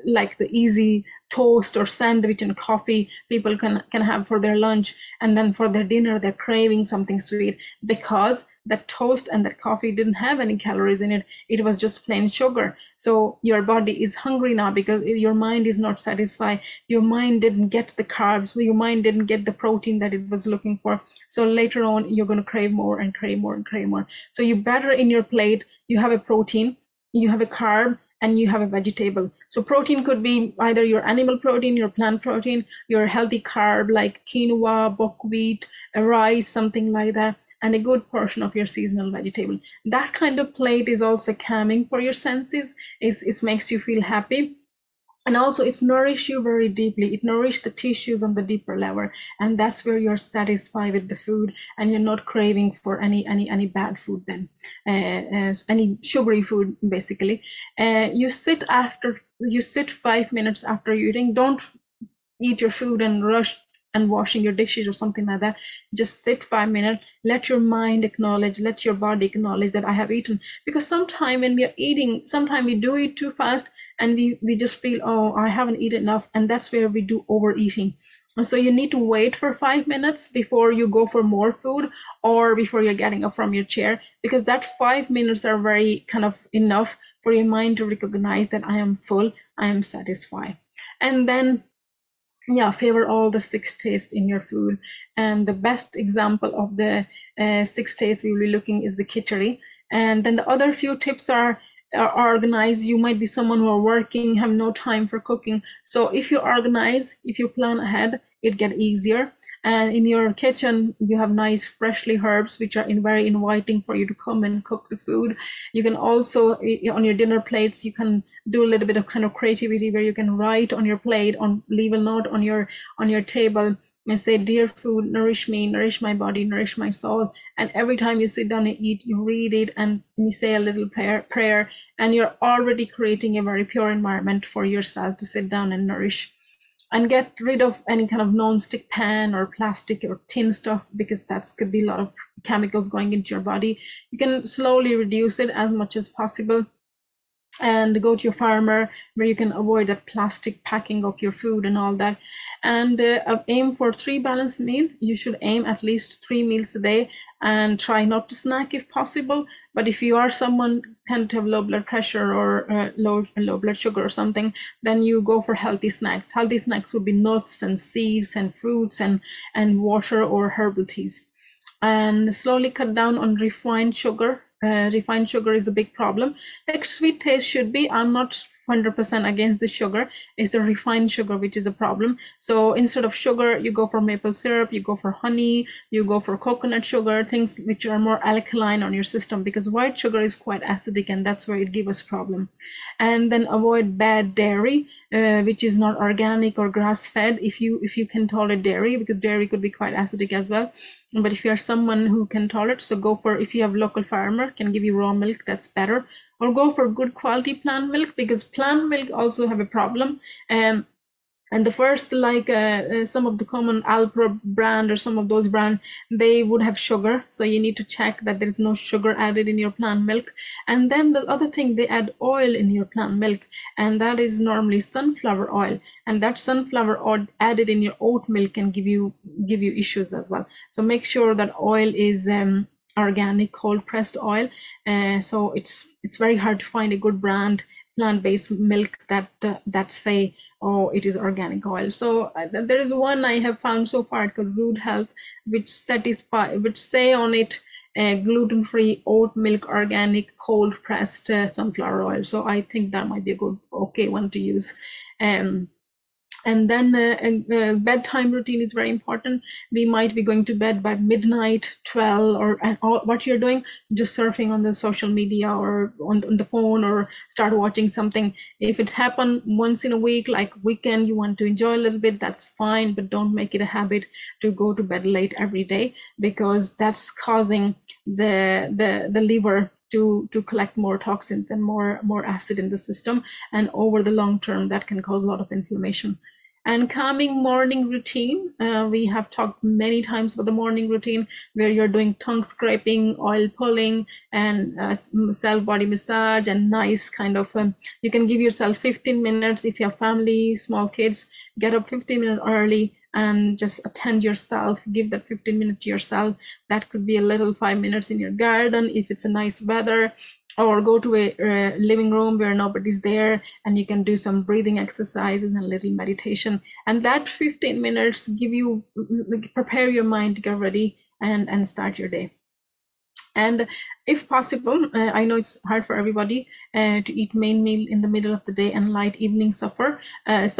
like the easy toast or sandwich and coffee people can have for their lunch, and then for their dinner they're craving something sweet, because that toast and that coffee didn't have any calories in it. It was just plain sugar. So your body is hungry now because your mind is not satisfied. Your mind didn't get the carbs, your mind didn't get the protein that it was looking for. So later on, you're going to crave more and crave more and crave more. So you better in your plate, you have a protein, you have a carb, and you have a vegetable. So protein could be either your animal protein, your plant protein, your healthy carb like quinoa, buckwheat, rice, something like that, and a good portion of your seasonal vegetable. That kind of plate is also calming for your senses. It makes you feel happy. And also it's nourished you very deeply. It nourished the tissues on the deeper level. And that's where you're satisfied with the food and you're not craving for any bad food then, any sugary food, basically. You sit 5 minutes after eating. Don't eat your food and rush and washing your dishes or something like that. Just sit 5 minutes, let your mind acknowledge, let your body acknowledge that I have eaten. Because sometimes when we are eating, sometimes we do eat too fast and we just feel, oh, I haven't eaten enough, and that's where we do overeating. So you need to wait for 5 minutes before you go for more food or before you're getting up from your chair, because that 5 minutes are very kind of enough for your mind to recognize that I am full, I am satisfied. And then favor all the 6 tastes in your food. And the best example of the 6 tastes we will be looking is the khichdi. And then the other few tips are organize. You might be someone who are working, have no time for cooking. So if you organize, if you plan ahead, it get easier. And in your kitchen, you have nice freshly herbs, which are very inviting for you to come and cook the food. You can also, on your dinner plates, you can do a little bit of kind of creativity where you can write on your plate, leave a note on your table and say, dear food, nourish me, nourish my body, nourish my soul. And every time you sit down and eat, you read it and you say a little prayer, and you're already creating a very pure environment for yourself to sit down and nourish. And get rid of any kind of non-stick pan or plastic or tin stuff, because that's could be a lot of chemicals going into your body. You can slowly reduce it as much as possible, and go to your farmer where you can avoid that plastic packing of your food and all that. And aim for 3 balanced meals. You should aim at least 3 meals a day, and try not to snack if possible. But if you are someone tend to have low blood pressure or low blood sugar or something, then you go for healthy snacks. Healthy snacks would be nuts and seeds and fruits and water or herbal teas. And slowly cut down on refined sugar. Refined sugar is a big problem. Like sweet taste should be. I'm not 100% against the sugar. It's the refined sugar which is a problem. So instead of sugar, you go for maple syrup, you go for honey, you go for coconut sugar, things which are more alkaline on your system, because white sugar is quite acidic, and that's where it gives us problem. And then avoid bad dairy, which is not organic or grass-fed, if you can tolerate dairy, because dairy could be quite acidic as well. But if you are someone who can tolerate, so go for, if you have local farmer can give you raw milk, that's better. Or go for good quality plant milk, because plant milk also have a problem. And the first, like some of the common Alpro brand or some of those brands, they would have sugar. So you need to check that there is no sugar added in your plant milk. And then the other thing, they add oil in your plant milk, and that is normally sunflower oil. And that sunflower oil added in your oat milk can give you issues as well. So make sure that oil is organic, cold pressed oil. So it's very hard to find a good brand plant-based milk that say, oh, it is organic oil. So there is one I have found so far called Root Health, which say on it gluten-free oat milk, organic, cold pressed sunflower oil. So I think that might be a good, okay one to use. And then bedtime routine is very important. We might be going to bed by midnight, 12, or what you're doing, just surfing on the social media or on the phone, or start watching something. If it's happened once in a week, like weekend, you want to enjoy a little bit, that's fine, but don't make it a habit to go to bed late every day, because that's causing the liver to collect more toxins and more acid in the system, and over the long term that can cause a lot of inflammation. And calming morning routine, we have talked many times about the morning routine, where you're doing tongue scraping, oil pulling, and self body massage, and nice kind of you can give yourself 15 minutes. If you have family, small kids, get up 15 minutes early and just attend yourself, give that 15 minutes to yourself. That could be a little 5 minutes in your garden if it's a nice weather, or go to a living room where nobody's there, and you can do some breathing exercises and a little meditation. And that 15 minutes give you, prepare your mind to get ready and start your day. And if possible, I know it's hard for everybody to eat main meal in the middle of the day and light evening supper, as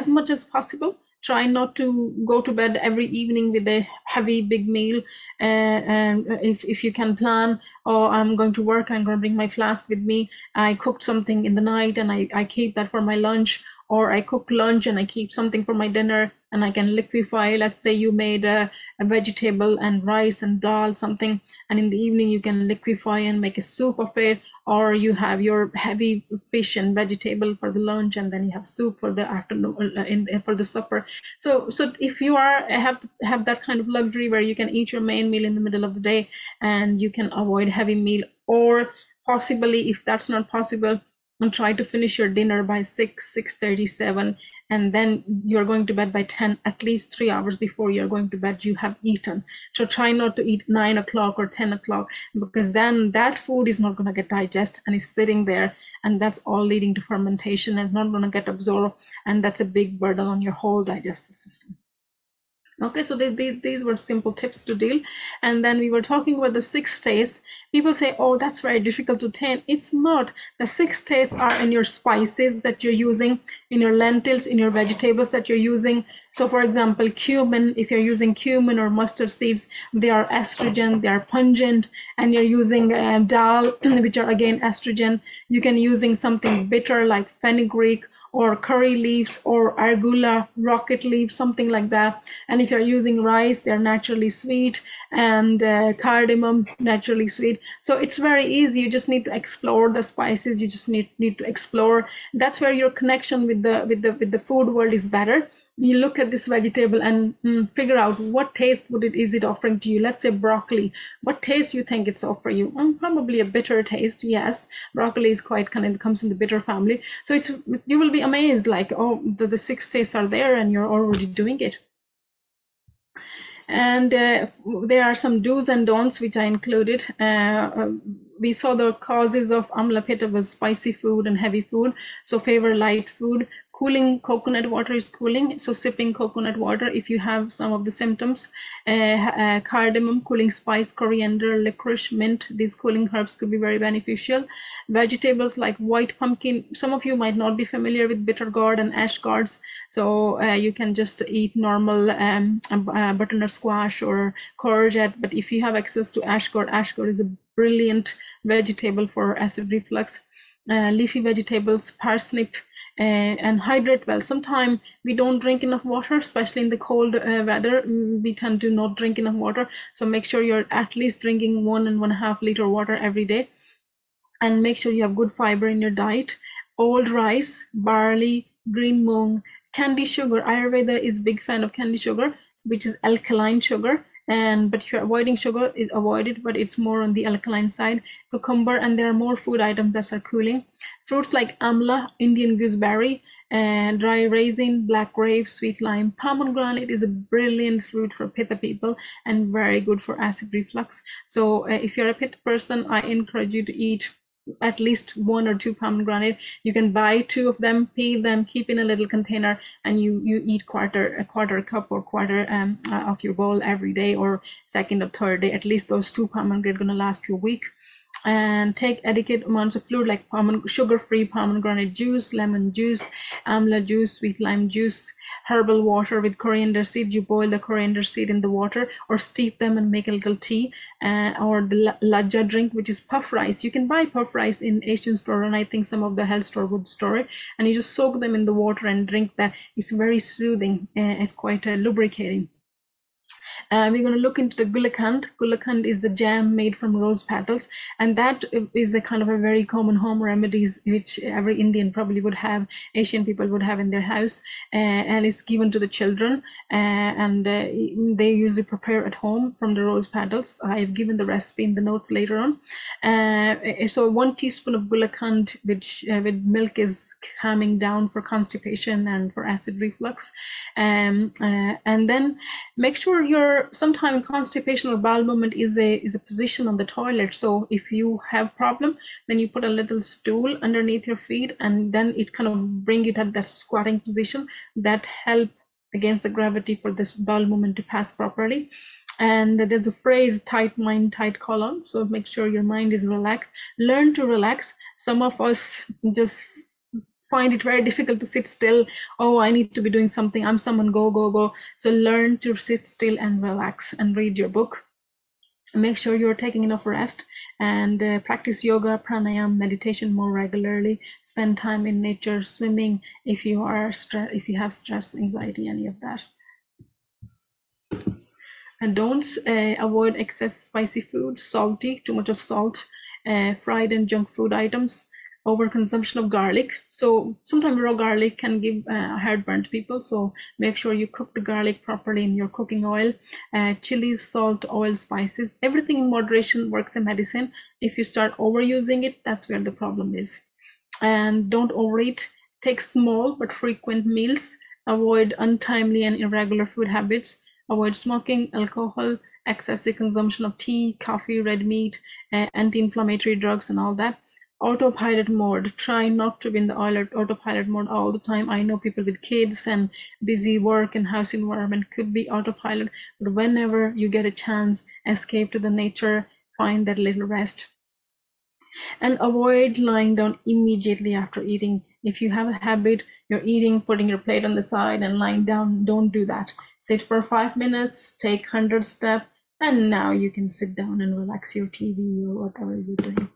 much as possible. Try not to go to bed every evening with a heavy big meal. And if you can plan, oh, I'm going to work, I'm going to bring my flask with me, I cooked something in the night and I keep that for my lunch, or I cook lunch and I keep something for my dinner, and I can liquefy. Let's say you made a vegetable and rice and dal something, and in the evening you can liquefy and make a soup of it, or you have your heavy fish and vegetable for the lunch, and then you have soup for the afternoon for the supper. So if you have that kind of luxury where you can eat your main meal in the middle of the day, and you can avoid heavy meal, or possibly if that's not possible, and try to finish your dinner by 6:37, and then you're going to bed by 10, at least 3 hours before you're going to bed, you have eaten. So try not to eat 9 o'clock or 10 o'clock, because then that food is not going to get digested and is sitting there, and that's all leading to fermentation and not going to get absorbed, and that's a big burden on your whole digestive system. Okay, so these were simple tips to deal. And then we were talking about the 6 states. People say, oh, that's very difficult to attain. It's not. The 6 states are in your spices that you're using, in your lentils, in your vegetables that you're using. So for example, cumin, if you're using cumin or mustard seeds, they are estrogen, they are pungent, and you're using dal, which are again estrogen. You can using something bitter like fenugreek, or curry leaves, or arugula, rocket leaves, something like that. And if you're using rice, they're naturally sweet, and cardamom, naturally sweet. So it's very easy. You just need to explore the spices. You just need to explore. That's where your connection with the food world is better. You look at this vegetable and figure out what taste is it offering to you. Let's say broccoli. What taste you think it's offering you? Probably a bitter taste. Yes, broccoli is quite kind of comes in the bitter family. So you will be amazed, like, oh, the 6 tastes are there, and you're already doing it. And there are some do's and don'ts which I included. We saw the causes of amla pitta was spicy food and heavy food. So favor light food. Cooling coconut water is cooling, so sipping coconut water if you have some of the symptoms. Cardamom, cooling spice, coriander, licorice, mint, these cooling herbs could be very beneficial. Vegetables like white pumpkin, some of you might not be familiar with bitter gourd and ash gourds, so you can just eat normal butternut squash or courgette, but if you have access to ash gourd is a brilliant vegetable for acid reflux. Leafy vegetables, parsnip, and hydrate well. Sometimes we don't drink enough water, especially in the cold weather. We tend to not drink enough water, so make sure you're at least drinking 1 and 1.5 liter water every day, and make sure you have good fiber in your diet. Old rice, barley, green moong, candy sugar. Ayurveda is big fan of candy sugar, which is alkaline sugar. But if you're avoiding sugar, is avoided, but it's more on the alkaline side. Cucumber, and there are more food items that are cooling. Fruits like amla, Indian gooseberry, and dry raisin, black grape, sweet lime. Pomegranate is a brilliant fruit for pitta people and very good for acid reflux. So if you're a pitta person, I encourage you to eat at least 1 or 2 pomegranate. You can buy 2 of them, peel them, keep in a little container, and you eat a quarter cup or quarter of your bowl every day, or second or third day. At least those 2 pomegranate are going to last you a week. And take adequate amounts of fluid like sugar-free pomegranate juice, lemon juice, amla juice, sweet lime juice, herbal water with coriander seed. You boil the coriander seed in the water or steep them and make a little tea. Or the lajja drink, which is puff rice. You can buy puff rice in Asian store, and I think some of the health store would store it, and you just soak them in the water and drink that. It's very soothing. It's quite lubricating. We're going to look into the gulakand. Gulakand is the jam made from rose petals, and that is a kind of a very common home remedies which every Indian probably would have, Asian people would have in their house, and it's given to the children, and they usually prepare at home from the rose petals. I've given the recipe in the notes later on. So 1 teaspoon of gulakand with milk is calming down for constipation and for acid reflux. And then make sure sometimes constipation or bowel movement is a position on the toilet. So if you have problem, then you put a little stool underneath your feet, and then it kind of bring it at that squatting position. That help against the gravity for this bowel movement to pass properly. And there's a phrase, tight mind, tight colon. So make sure your mind is relaxed. Learn to relax. Some of us just find it very difficult to sit still. Oh, I need to be doing something. I'm someone, go. So learn to sit still and relax and read your book. Make sure you're taking enough rest, and practice yoga, pranayama, meditation more regularly. Spend time in nature, swimming if you have stress, anxiety, any of that. And don'ts: avoid excess spicy food, salty, too much of salt, fried and junk food items, overconsumption of garlic. So sometimes raw garlic can give heartburn to people, so make sure you cook the garlic properly in your cooking oil. Chilies, salt, oil, spices, everything in moderation works in medicine. If you start overusing it, that's where the problem is. And don't overeat. Take small but frequent meals. avoid untimely and irregular food habits, avoid smoking, alcohol, excessive consumption of tea, coffee, red meat, anti-inflammatory drugs and all that. Autopilot mode, try not to be in the autopilot mode all the time. I know people with kids and busy work and house environment could be autopilot, but whenever you get a chance, escape to the nature, find that little rest. And avoid lying down immediately after eating. If you have a habit, you're eating, putting your plate on the side and lying down, don't do that. Sit for 5 minutes, take 100 steps, and now you can sit down and relax your TV or whatever you're doing.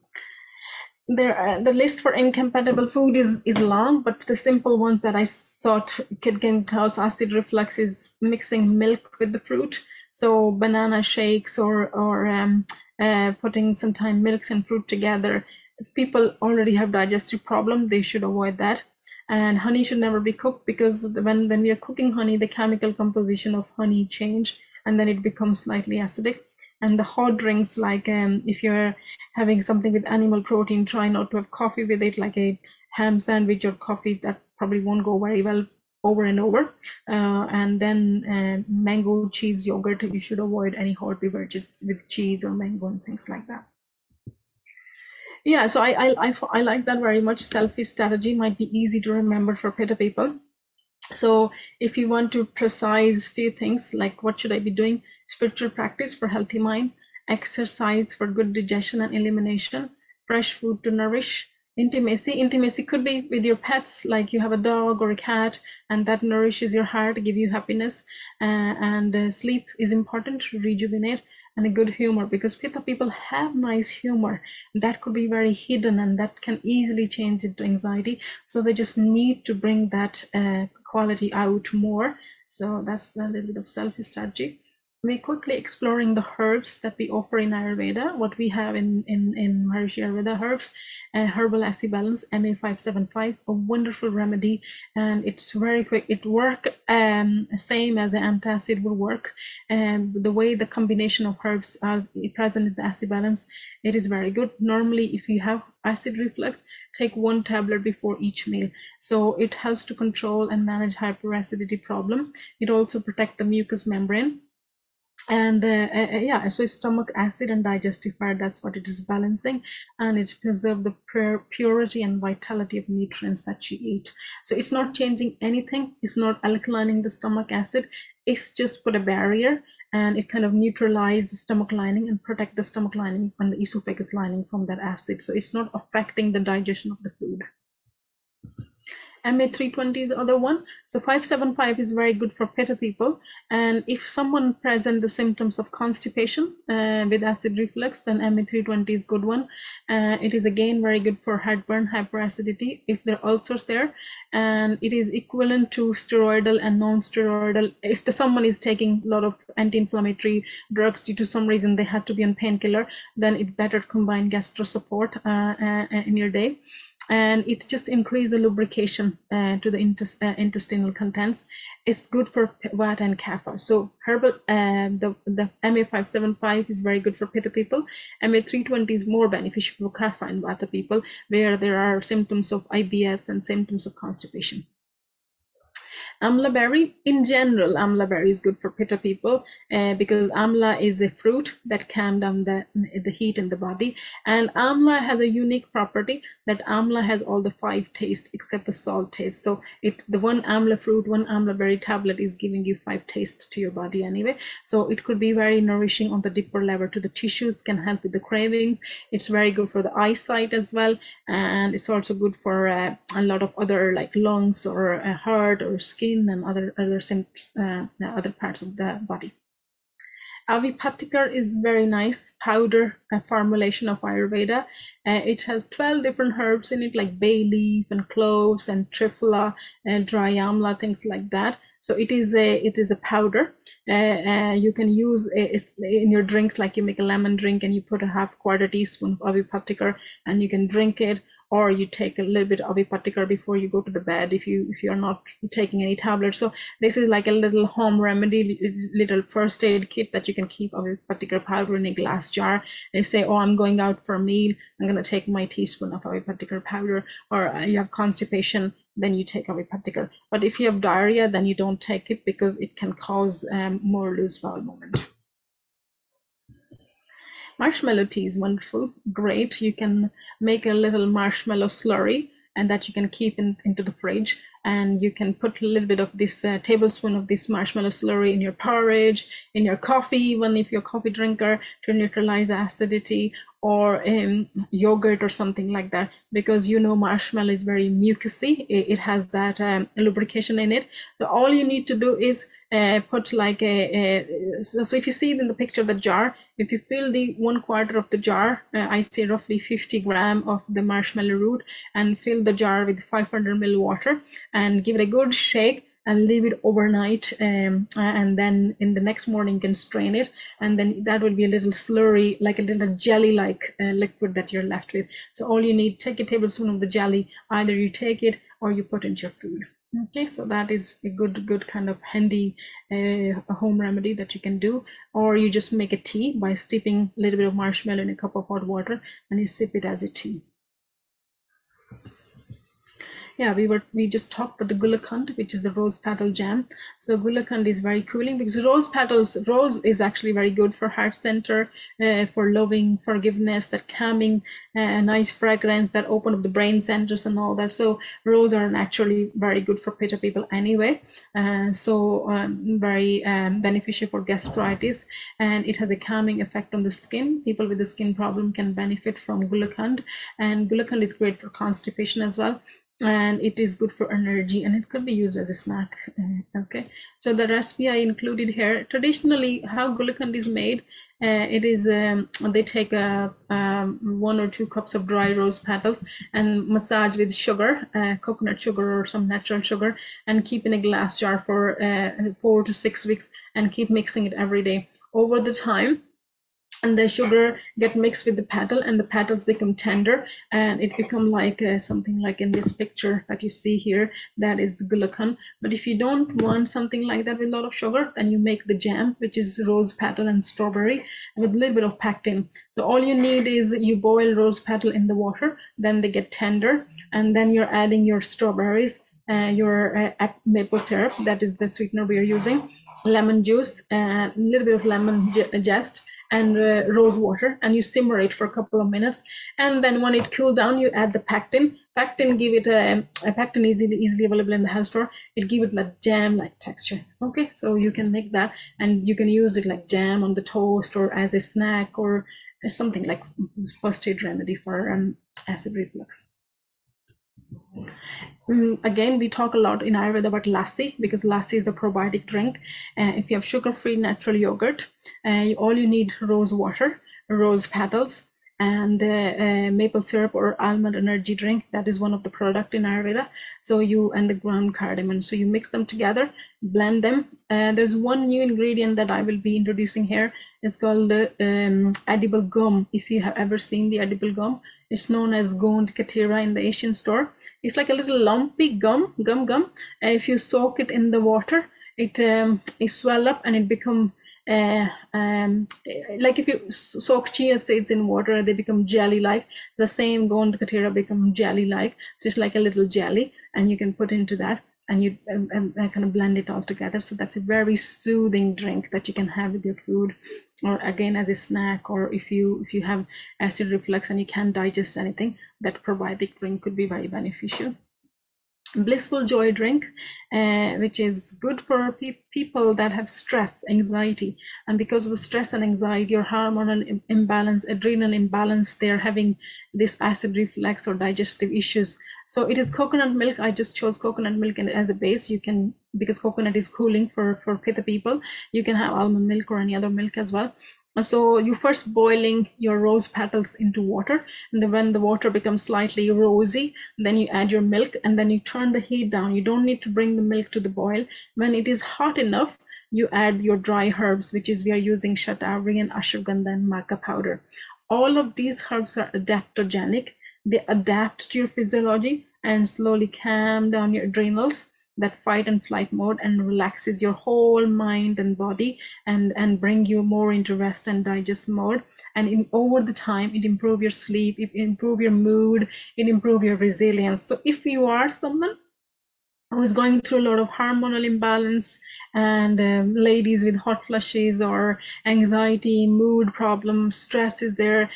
The list for incompatible food is long, but the simple ones that I thought can cause acid reflux is mixing milk with the fruit. So banana shakes or putting sometimes milks and fruit together. If people already have digestive problem, they should avoid that. And honey should never be cooked, because when we are cooking honey, the chemical composition of honey change and then it becomes slightly acidic. And the hot drinks, like if you're having something with animal protein, try not to have coffee with it, like a ham sandwich or coffee. That probably won't go very well over and over. And then mango, cheese, yogurt, you should avoid any hot beverages with cheese or mango and things like that. Yeah, so I like that very much. Selfie strategy might be easy to remember for Pitta people. So if you want to precise few things, like what should I be doing? Spiritual practice for healthy mind, exercise for good digestion and elimination, fresh food to nourish, intimacy could be with your pets, like you have a dog or a cat, and that nourishes your heart, give you happiness. And sleep is important to rejuvenate, and a good humor, because Pitta people have nice humor that could be very hidden and that can easily change into anxiety. So they just need to bring that quality out more. So that's a little bit of self-strategy. We're quickly exploring the herbs that we offer in Ayurveda. What we have in Maharishi Ayurveda herbs, herbal acid balance, MA575, a wonderful remedy, and it's very quick. It works same as the antacid will work. The way the combination of herbs are present in the acid balance, it is very good. Normally, if you have acid reflux, take 1 tablet before each meal. So it helps to control and manage hyperacidity problem. It also protects the mucous membrane. And yeah, so stomach acid and digestive fire, that's what it is balancing, and it preserves the purity and vitality of nutrients that you eat. So it's not changing anything, it's not alkalining the stomach acid, it's just put a barrier, and it kind of neutralizes the stomach lining and protect the stomach lining and the esophagus lining from that acid. So it's not affecting the digestion of the food. MA320 is the other one. So 575 is very good for Pitta people. And if someone present the symptoms of constipation with acid reflux, then MA320 is good one. It is again very good for heartburn, hyperacidity, if there are ulcers there. And it is equivalent to steroidal and non-steroidal. If someone is taking a lot of anti-inflammatory drugs due to some reason they have to be on painkiller, then it better combine gastro support in your day. And it just increases the lubrication to the intestinal contents. It's good for Vata and Kapha. So herbal, the MA575 is very good for Pitta people. MA320 is more beneficial for Kapha and Vata people, where there are symptoms of IBS and symptoms of constipation. Amla berry, in general, amla berry is good for Pitta people because amla is a fruit that calms down the heat in the body. And amla has a unique property that amla has all the 5 tastes except the salt taste. So the one amla fruit, one amla berry tablet is giving you 5 tastes to your body anyway. So it could be very nourishing on the deeper level to the tissues, can help with the cravings. It's very good for the eyesight as well. And it's also good for a lot of other, like lungs or heart or skin and other parts of the body. Avipatikar is very nice powder formulation of Ayurveda. It has 12 different herbs in it, like bay leaf and cloves and triphala and dry amla, things like that. So it is a powder. You can use it in your drinks, like you make a lemon drink and you put a half quarter teaspoon of Avipatikar and you can drink it. Or you take a little bit of Avipatikar before you go to the bed if you're not taking any tablets. So this is like a little home remedy, little first aid kit that you can keep Avipatikar powder in a glass jar. They say, oh, I'm going out for a meal, I'm going to take my teaspoon of Avipatikar powder. Or you have constipation, then you take away peptical. But if you have diarrhea, then you don't take it because it can cause more loose bowel movement. Marshmallow tea is wonderful, great. You can make a little marshmallow slurry and that you can keep into the fridge, and you can put a little bit of this tablespoon of this marshmallow slurry in your porridge, in your coffee, even if you're a coffee drinker, to neutralize the acidity, or yogurt or something like that, because marshmallow is very mucousy. It has that lubrication in it. So all you need to do is put like so if you see it in the picture, the jar, if you fill the 1/4 of the jar, I say roughly 50 grams of the marshmallow root, and fill the jar with 500 ml water and give it a good shake and leave it overnight, and then in the next morning you can strain it, and then that will be a little slurry, like a little jelly like liquid that you're left with. So all you need, take a tablespoon of the jelly, either you take it or you put into your food. Okay, so that is a good kind of handy home remedy that you can do. Or you just make a tea by steeping a little bit of marshmallow in a cup of hot water and you sip it as a tea. Yeah, we just talked about the Gulakand, which is the rose petal jam. So Gulakand is very cooling because rose is actually very good for heart center, for loving, forgiveness, that calming, nice fragrance that open up the brain centers and all that. So rose are naturally very good for Pitta people anyway. Very beneficial for gastritis, and it has a calming effect on the skin. People with the skin problem can benefit from Gulakand, and Gulakand is great for constipation as well, and it is good for energy, and it could be used as a snack. Okay, so the recipe I included here. Traditionally, how Gulakand is made, it is they take 1 or 2 cups of dry rose petals and massage with sugar, coconut sugar or some natural sugar, and keep in a glass jar for 4 to 6 weeks, and keep mixing it every day. Over the time, and the sugar get mixed with the petal, and the petals become tender, and it become like something like in this picture that you see here, that is the Gulakand. But if you don't want something like that with a lot of sugar, then you make the jam, which is rose petal and strawberry with a little bit of pectin. So all you need is you boil rose petal in the water, then they get tender, and then you're adding your strawberries, your maple syrup, that is the sweetener we are using, lemon juice, a little bit of lemon zest, and rose water, and you simmer it for a couple of minutes, and then when it cool down, you add the pectin. Give it a pectin is easily available in the health store. It give it like jam like texture. Okay, so you can make that, and you can use it like jam on the toast or as a snack, or something like first aid remedy for acid reflux. Again, we talk a lot in Ayurveda about lassi, because lassi is the probiotic drink. If you have sugar-free natural yogurt, all you need rose water, rose petals, and maple syrup or almond energy drink. That is one of the product in Ayurveda. So and the ground cardamom. So you mix them together, blend them. There's one new ingredient that I will be introducing here. It's called edible gum. If you have ever seen the edible gum, it's known as Gond Katira in the Asian store. It's like a little lumpy gum. If you soak it in the water, it swell up and it become like if you soak chia seeds in water, they become jelly-like. The same Gond Katira become jelly-like. So it's like a little jelly, and you can put into that, and you kind of blend it all together. So that's a very soothing drink that you can have with your food, or again as a snack, or if you have acid reflux and you can't digest anything, that probiotic drink could be very beneficial. Blissful joy drink, which is good for people that have stress, anxiety, and because of the stress and anxiety, your hormonal imbalance, adrenal imbalance, they're having this acid reflux or digestive issues. So it is coconut milk. I just chose coconut milk as a base. You can, because coconut is cooling for Pitta people, you can have almond milk or any other milk as well. So you first boiling your rose petals into water, and then when the water becomes slightly rosy, then you add your milk, and then you turn the heat down. You don't need to bring the milk to the boil. When it is hot enough, you add your dry herbs, which is we are using shatavari and ashwagandha and maca powder. All of these herbs are adaptogenic. They adapt to your physiology and slowly calm down your adrenals, that fight and flight mode, and relaxes your whole mind and body, and bring you more into rest and digest mode. And over the time, it improve your sleep, it improve your mood, it improve your resilience. So if you are someone who is going through a lot of hormonal imbalance, and ladies with hot flushes or anxiety, mood problems, stress is there,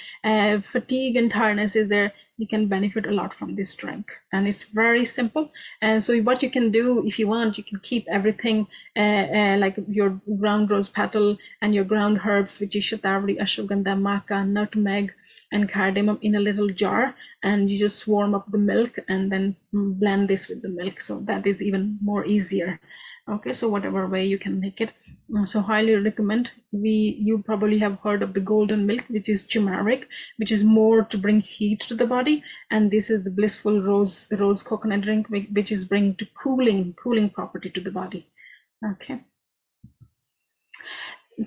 fatigue and tiredness is there, you can benefit a lot from this drink. And it's very simple. And so what you can do, if you want, you can keep everything like your ground rose petal and your ground herbs, which is shatavari, ashwagandha, maca, nutmeg, and cardamom, in a little jar, and you just warm up the milk and then blend this with the milk. So that is even more easier. Okay, so whatever way you can make it. So highly recommend. You probably have heard of the golden milk, which is turmeric, which is more to bring heat to the body, and this is the blissful rose coconut drink, which is bringing to cooling property to the body. Okay.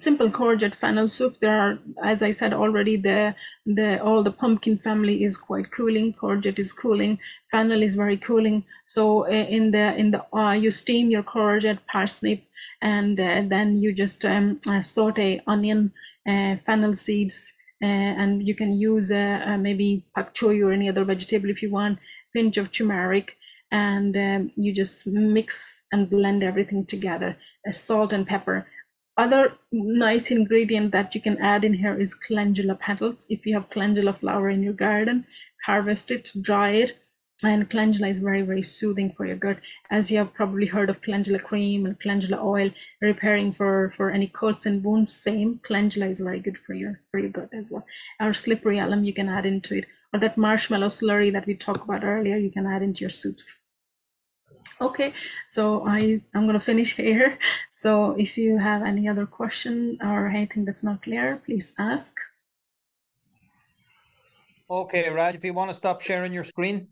Simple courgette fennel soup. There are, as I said already, all the pumpkin family is quite cooling. Courgette is cooling. Fennel is very cooling. So you steam your courgette, parsnip, and then you just saute onion, fennel seeds, and you can use maybe pak choi or any other vegetable if you want. Pinch of turmeric, and you just mix and blend everything together. Salt and pepper. Other nice ingredient that you can add in here is calendula petals. If you have calendula flower in your garden, harvest it, dry it, and calendula is very, very soothing for your gut. As you have probably heard of calendula cream and calendula oil, repairing for any cuts and wounds, same. Calendula is very good for your gut as well. Or slippery elm you can add into it, or that marshmallow slurry that we talked about earlier, you can add into your soups. Okay, so I'm going to finish here. So if you have any other question or anything that's not clear, please ask. Okay, Raj, if you want to stop sharing your screen.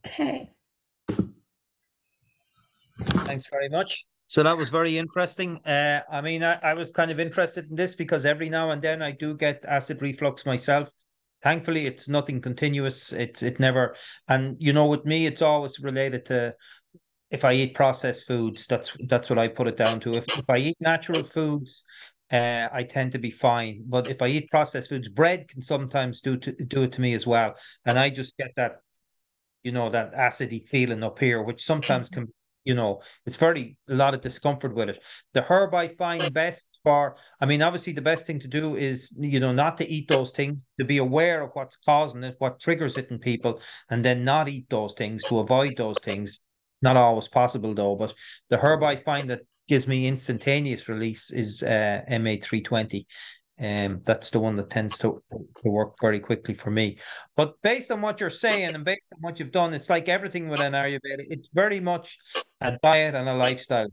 Okay. Thanks very much. So that was very interesting. I mean, I was kind of interested in this because every now and then I do get acid reflux myself. Thankfully, it's nothing continuous. It never, and you know, with me, it's always related to if I eat processed foods. That's what I put it down to. If I eat natural foods, I tend to be fine. But if I eat processed foods, bread can sometimes do it to me as well, and I just get that, you know, that acidy feeling up here, which sometimes can, you know, it's a lot of discomfort with it. The herb I find best for, I mean, obviously the best thing to do is, you know, not to eat those things, to be aware of what's causing it, what triggers it in people, and then not eat those things, to avoid those things. Not always possible though, but the herb I find that gives me instantaneous release is MA320. That's the one that tends to work very quickly for me. But based on what you're saying and based on what you've done, it's like everything with an Ayurveda. It's very much a diet and a lifestyle.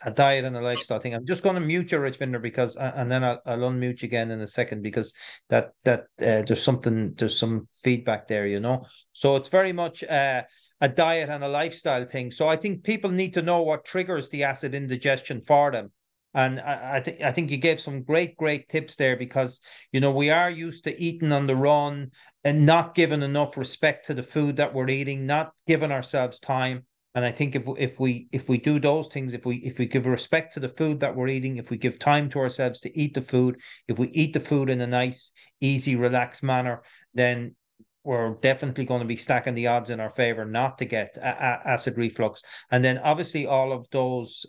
A diet and a lifestyle thing. I'm just going to mute you, Richvinder, because and then I'll unmute you again in a second because there's some feedback there, you know. So it's very much a diet and a lifestyle thing. So I think people need to know what triggers the acid indigestion for them. And I think you gave some great tips there because, you know, we are used to eating on the run and not giving enough respect to the food that we're eating, not giving ourselves time. And I think if we do those things, if we give respect to the food that we're eating, if we give time to ourselves to eat the food, if we eat the food in a nice, easy, relaxed manner, then we're definitely going to be stacking the odds in our favor not to get acid reflux. And then obviously all of those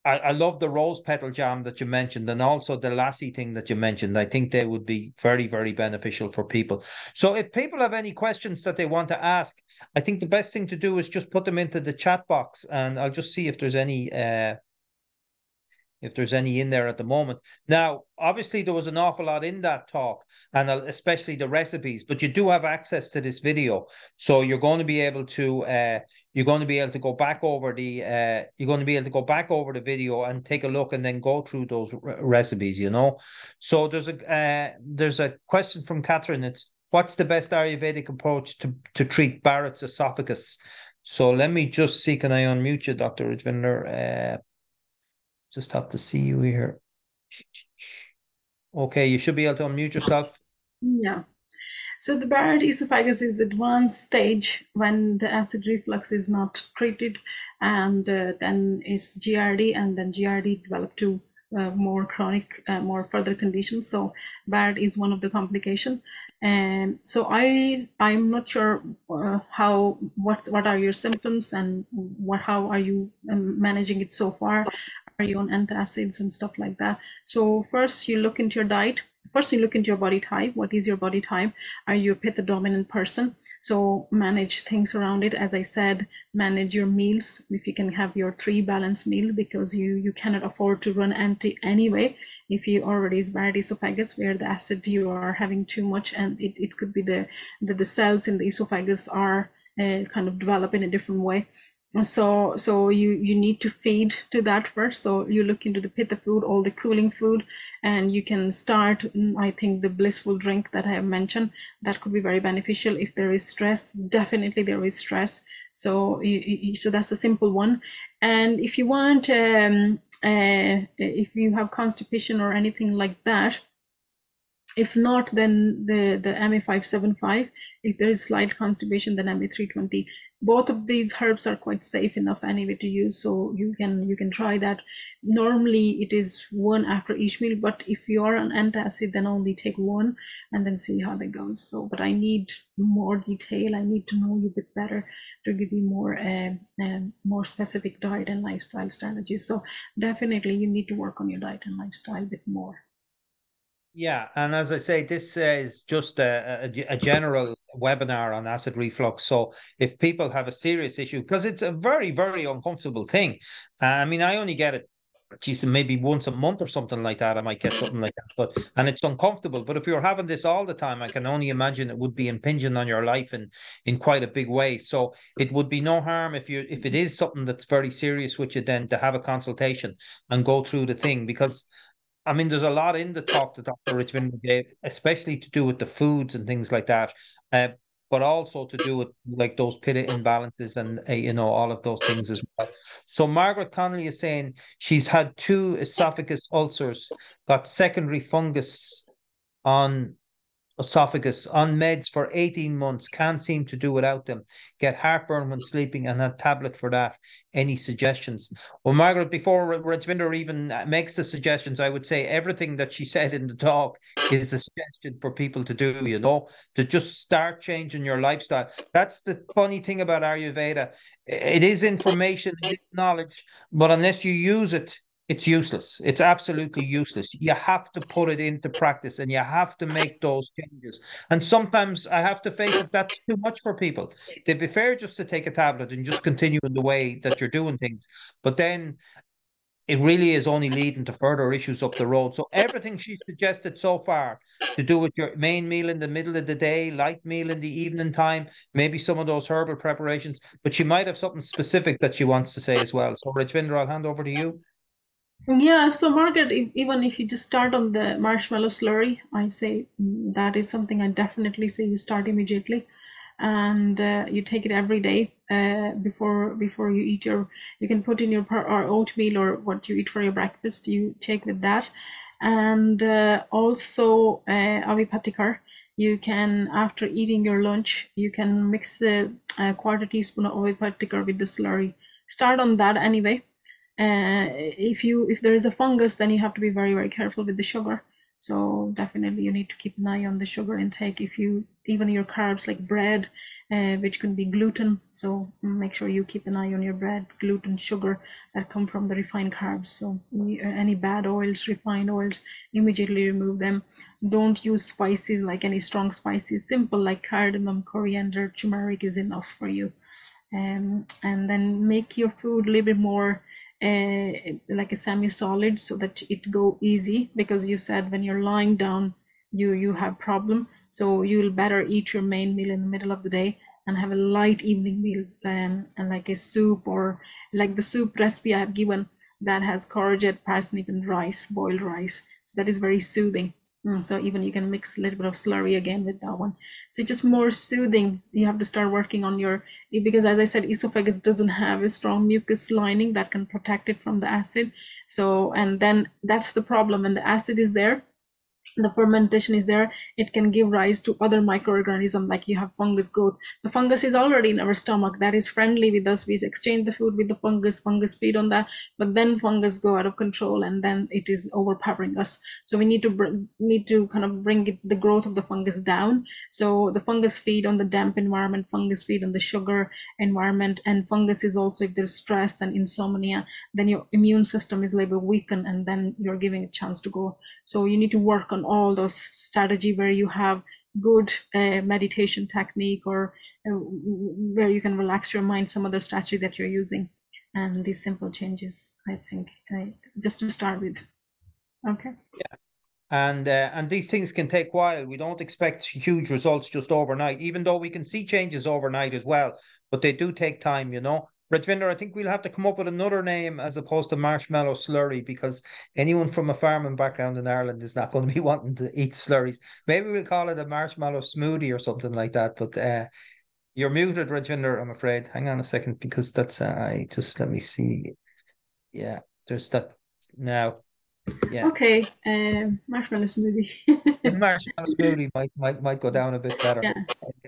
I love the rose petal jam that you mentioned, and also the lassi thing that you mentioned. I think they would be very, very beneficial for people. So, if people have any questions that they want to ask, I think the best thing to do is just put them into the chat box, and I'll just see if there's any in there at the moment. Now, obviously, there was an awful lot in that talk, and especially the recipes. But you do have access to this video, so you're going to be able to go back over the video and take a look, and then go through those recipes. You know, so there's a question from Catherine. It's what's the best Ayurvedic approach to treat Barrett's esophagus? So let me just see. Can I unmute you, Dr. Rijvinder? Just have to see you here. Okay, you should be able to unmute yourself. Yeah. So the Barrett esophagus is advanced stage when the acid reflux is not treated, and then it's GRD, and then GRD develop to more chronic, more further conditions. So Barrett is one of the complications. And so I'm not sure what are your symptoms and how are you managing it so far. Are you on antacids and stuff like that? So first you look into your diet. First you look into your body type. What is your body type? Are you a pitta dominant person? So manage things around it. As I said, manage your meals. If you can have your 3 balanced meal, because you cannot afford to run empty anyway. If you already is bad esophagus, where the acid you are having too much, and it could be the cells in the esophagus are kind of develop in a different way. So you need to feed to that first. So you look into the pitta food, all the cooling food, and you can start, I think, the blissful drink that I have mentioned. That could be very beneficial. If there is stress, definitely there is stress. So so that's a simple one. And if you want, if you have constipation or anything like that, if not, then the MA575. If there is slight constipation, then MA320. Both of these herbs are quite safe enough anyway to use, so you can try that. Normally it is one after each meal, but if you are on antacid, then only take one and then see how that goes. So, but I need more detail. I need to know you a bit better to give you more specific diet and lifestyle strategies. So definitely you need to work on your diet and lifestyle a bit more. Yeah, and as I say, this is just a general webinar on acid reflux. So if people have a serious issue, because it's a very, very uncomfortable thing. I mean, I only get it, geez, maybe once a month or something like that. I might get something like that, and it's uncomfortable. But if you're having this all the time, I can only imagine it would be impinging on your life in quite a big way. So it would be no harm if it is something that's very serious with you, then to have a consultation and go through the thing, because I mean, there's a lot in the talk that Dr. Richmond gave, especially to do with the foods and things like that, uh, but also to do with like those pitta imbalances and all of those things as well. So Margaret Connolly is saying she's had 2 esophagus ulcers, got secondary fungus on esophagus, on meds for 18 months, can't seem to do without them, get heartburn when sleeping and had tablet for that. Any suggestions? Well, Margaret, before Rajvinder even makes the suggestions, I would say everything that she said in the talk is a suggestion for people to do, to just start changing your lifestyle. That's the funny thing about Ayurveda. It is information, it is knowledge, but unless you use it, it's useless. It's absolutely useless. You have to put it into practice and you have to make those changes. And sometimes I have to face it, that's too much for people. They'd be fair just to take a tablet and just continue in the way that you're doing things. But then it really is only leading to further issues up the road. So everything she's suggested so far to do with your main meal in the middle of the day, light meal in the evening time, maybe some of those herbal preparations, but she might have something specific that she wants to say as well. So Rajvinder, I'll hand over to you. Yeah, so Margaret, even if you just start on the marshmallow slurry, I say that is something I definitely say you start immediately, and you take it every day before you eat your. You can put in your or oatmeal or what you eat for your breakfast. You take with that, and also avipatikar. You can, after eating your lunch, you can mix a quarter teaspoon of avipatikar with the slurry. Start on that anyway. If there is a fungus, then you have to be very, very careful with the sugar. So definitely you need to keep an eye on the sugar intake. If you, even your carbs like bread, which can be gluten, so make sure you keep an eye on your bread, gluten, sugar that come from the refined carbs. So any bad oils, refined oils, immediately remove them. Don't use spices, like any strong spices. Simple like cardamom, coriander, turmeric is enough for you. And then make your food a little bit more like a semi-solid, so that it go easy, because you said when you're lying down you have problem. So you'll better eat your main meal in the middle of the day and have a light evening meal, and like a soup, or like the soup recipe I have given that has courgette, parsnip and rice, boiled rice. So that is very soothing. So even you can mix a little bit of slurry again with that one. So just more soothing. You have to start working on your, because as I said, esophagus doesn't have a strong mucus lining that can protect it from the acid. So, and then that's the problem. When the acid is there, the fermentation is there, it can give rise to other microorganisms, like you have fungus growth. The fungus is already in our stomach, that is friendly with us. We exchange the food with the fungus feed on that, but then fungus go out of control and then it is overpowering us. So we need to kind of bring the growth of the fungus down. So the fungus feed on the damp environment, fungus feed on the sugar environment, and fungus is also, if there's stress and insomnia, then your immune system is a little bit weakened, and then you're giving a chance to go. So you need to work on all those strategy where you have good meditation technique, or where you can relax your mind, some other strategy that you're using, and these simple changes, I think, just to start with. Okay. Yeah. And these things can take a while. We don't expect huge results just overnight, even though we can see changes overnight as well. But they do take time, you know. Rajvinder, I think we'll have to come up with another name as opposed to marshmallow slurry, because anyone from a farming background in Ireland is not going to be wanting to eat slurries. Maybe we'll call it a marshmallow smoothie or something like that. But you're muted, Rajvinder, I'm afraid. Hang on a second, because that's I just let me see. Yeah, there's that now. Yeah. Okay, marshmallow smoothie. Marshmallow smoothie might go down a bit better. Yeah.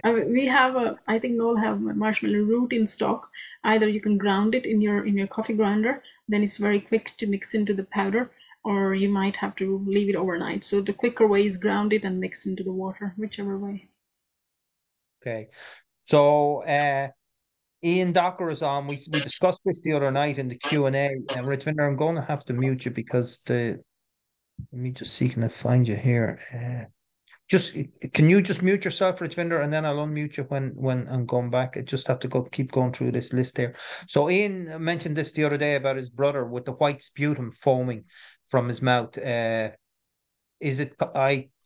We have I think Noel have marshmallow root in stock. Either you can ground it in your coffee grinder, then it's very quick to mix into the powder, or you might have to leave it overnight. So the quicker way is ground it and mix into the water, whichever way. Okay. So Ian Docker is on. We discussed this the other night in the Q&A. And Richmond, I'm going to have to mute you because let me just see, can I find you here? Can you just mute yourself, Richvinder, and then I'll unmute you when I'm going back. I just have to keep going through this list here. So Ian mentioned this the other day about his brother with the white sputum foaming from his mouth.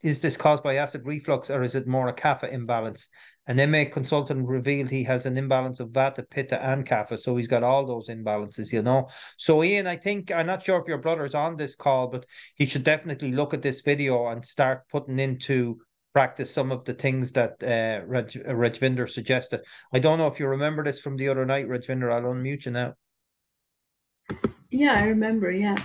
Is this caused by acid reflux, or is it more a kapha imbalance? An MA consultant revealed he has an imbalance of vata, pitta, and kapha, so he's got all those imbalances, you know. So Ian, I think, I'm not sure if your brother's on this call, but he should definitely look at this video and start putting into practice some of the things that Rajvinder suggested. I don't know if you remember this from the other night, Rajvinder. I'll unmute you now. Yeah, I remember. Yeah.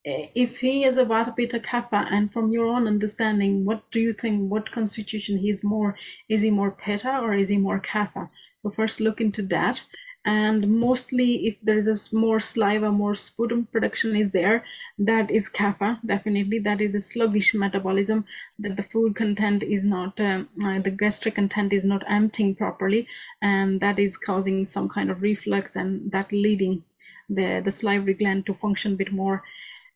If he is a Vata Pitta Kapha, and from your own understanding, what do you think, what constitution he's more? Is he more Pitta or is he more Kapha? So first look into that. And mostly if there is a more saliva, more sputum production is there, that is kapha, definitely. That is a sluggish metabolism, that the food content is not, the gastric content is not emptying properly, and that is causing some kind of reflux, and that leading the salivary gland to function a bit more.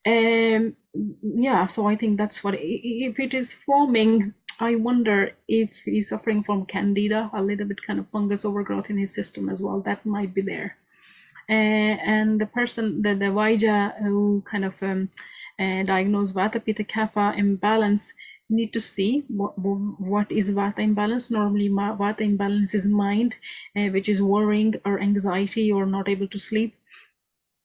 Yeah, so I think that's what, if it is foaming, I wonder if he's suffering from candida, a little bit kind of fungus overgrowth in his system as well. That might be there. And the person, the Vaija who kind of diagnosed Vata Pitta Kapha imbalance, need to see what is Vata imbalance. Normally Vata imbalance is mind, which is worrying or anxiety or not able to sleep.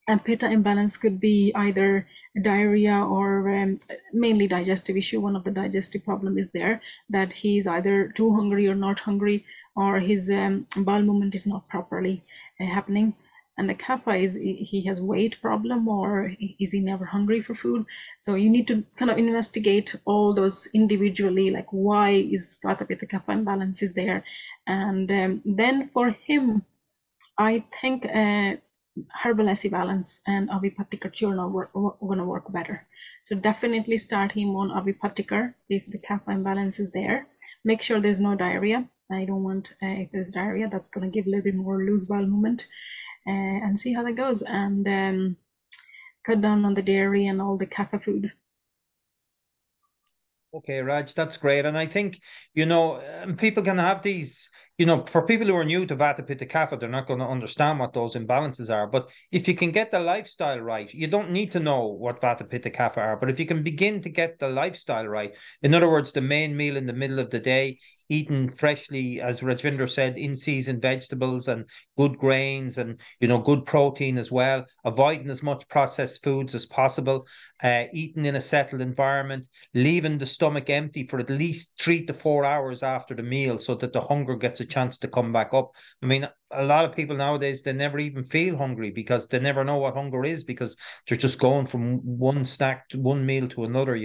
And Pitta imbalance could be either diarrhea or mainly digestive issue. One of the digestive problem is there, that he's either too hungry or not hungry, or his bowel movement is not properly happening. And the kapha is he has weight problem, or is he never hungry for food? So you need to kind of investigate all those individually, like why is Vata Pitta Kapha imbalance is there. And then for him, I think herbal acid balance and Avipatikar churna are going to work better. So definitely start him on Avipatikar if the kapha imbalance is there. Make sure there's no diarrhea. I don't want, if there's diarrhea, that's going to give a little bit more loose bowel movement, and see how that goes. And cut down on the dairy and all the kapha food. Okay, Raj, that's great. And I think, you know, people can have these, you know, for people who are new to Vata Pitta Kapha, they're not going to understand what those imbalances are. But if you can get the lifestyle right, you don't need to know what Vata Pitta Kapha are. But if you can begin to get the lifestyle right, in other words, the main meal in the middle of the day, eating freshly, as Rajvinder said, in season vegetables and good grains, and good protein as well, avoiding as much processed foods as possible, eating in a settled environment, leaving the stomach empty for at least 3 to 4 hours after the meal so that the hunger gets a chance to come back up. I mean, a lot of people nowadays, they never even feel hungry because they never know what hunger is, because they're just going from one snack to one meal to another,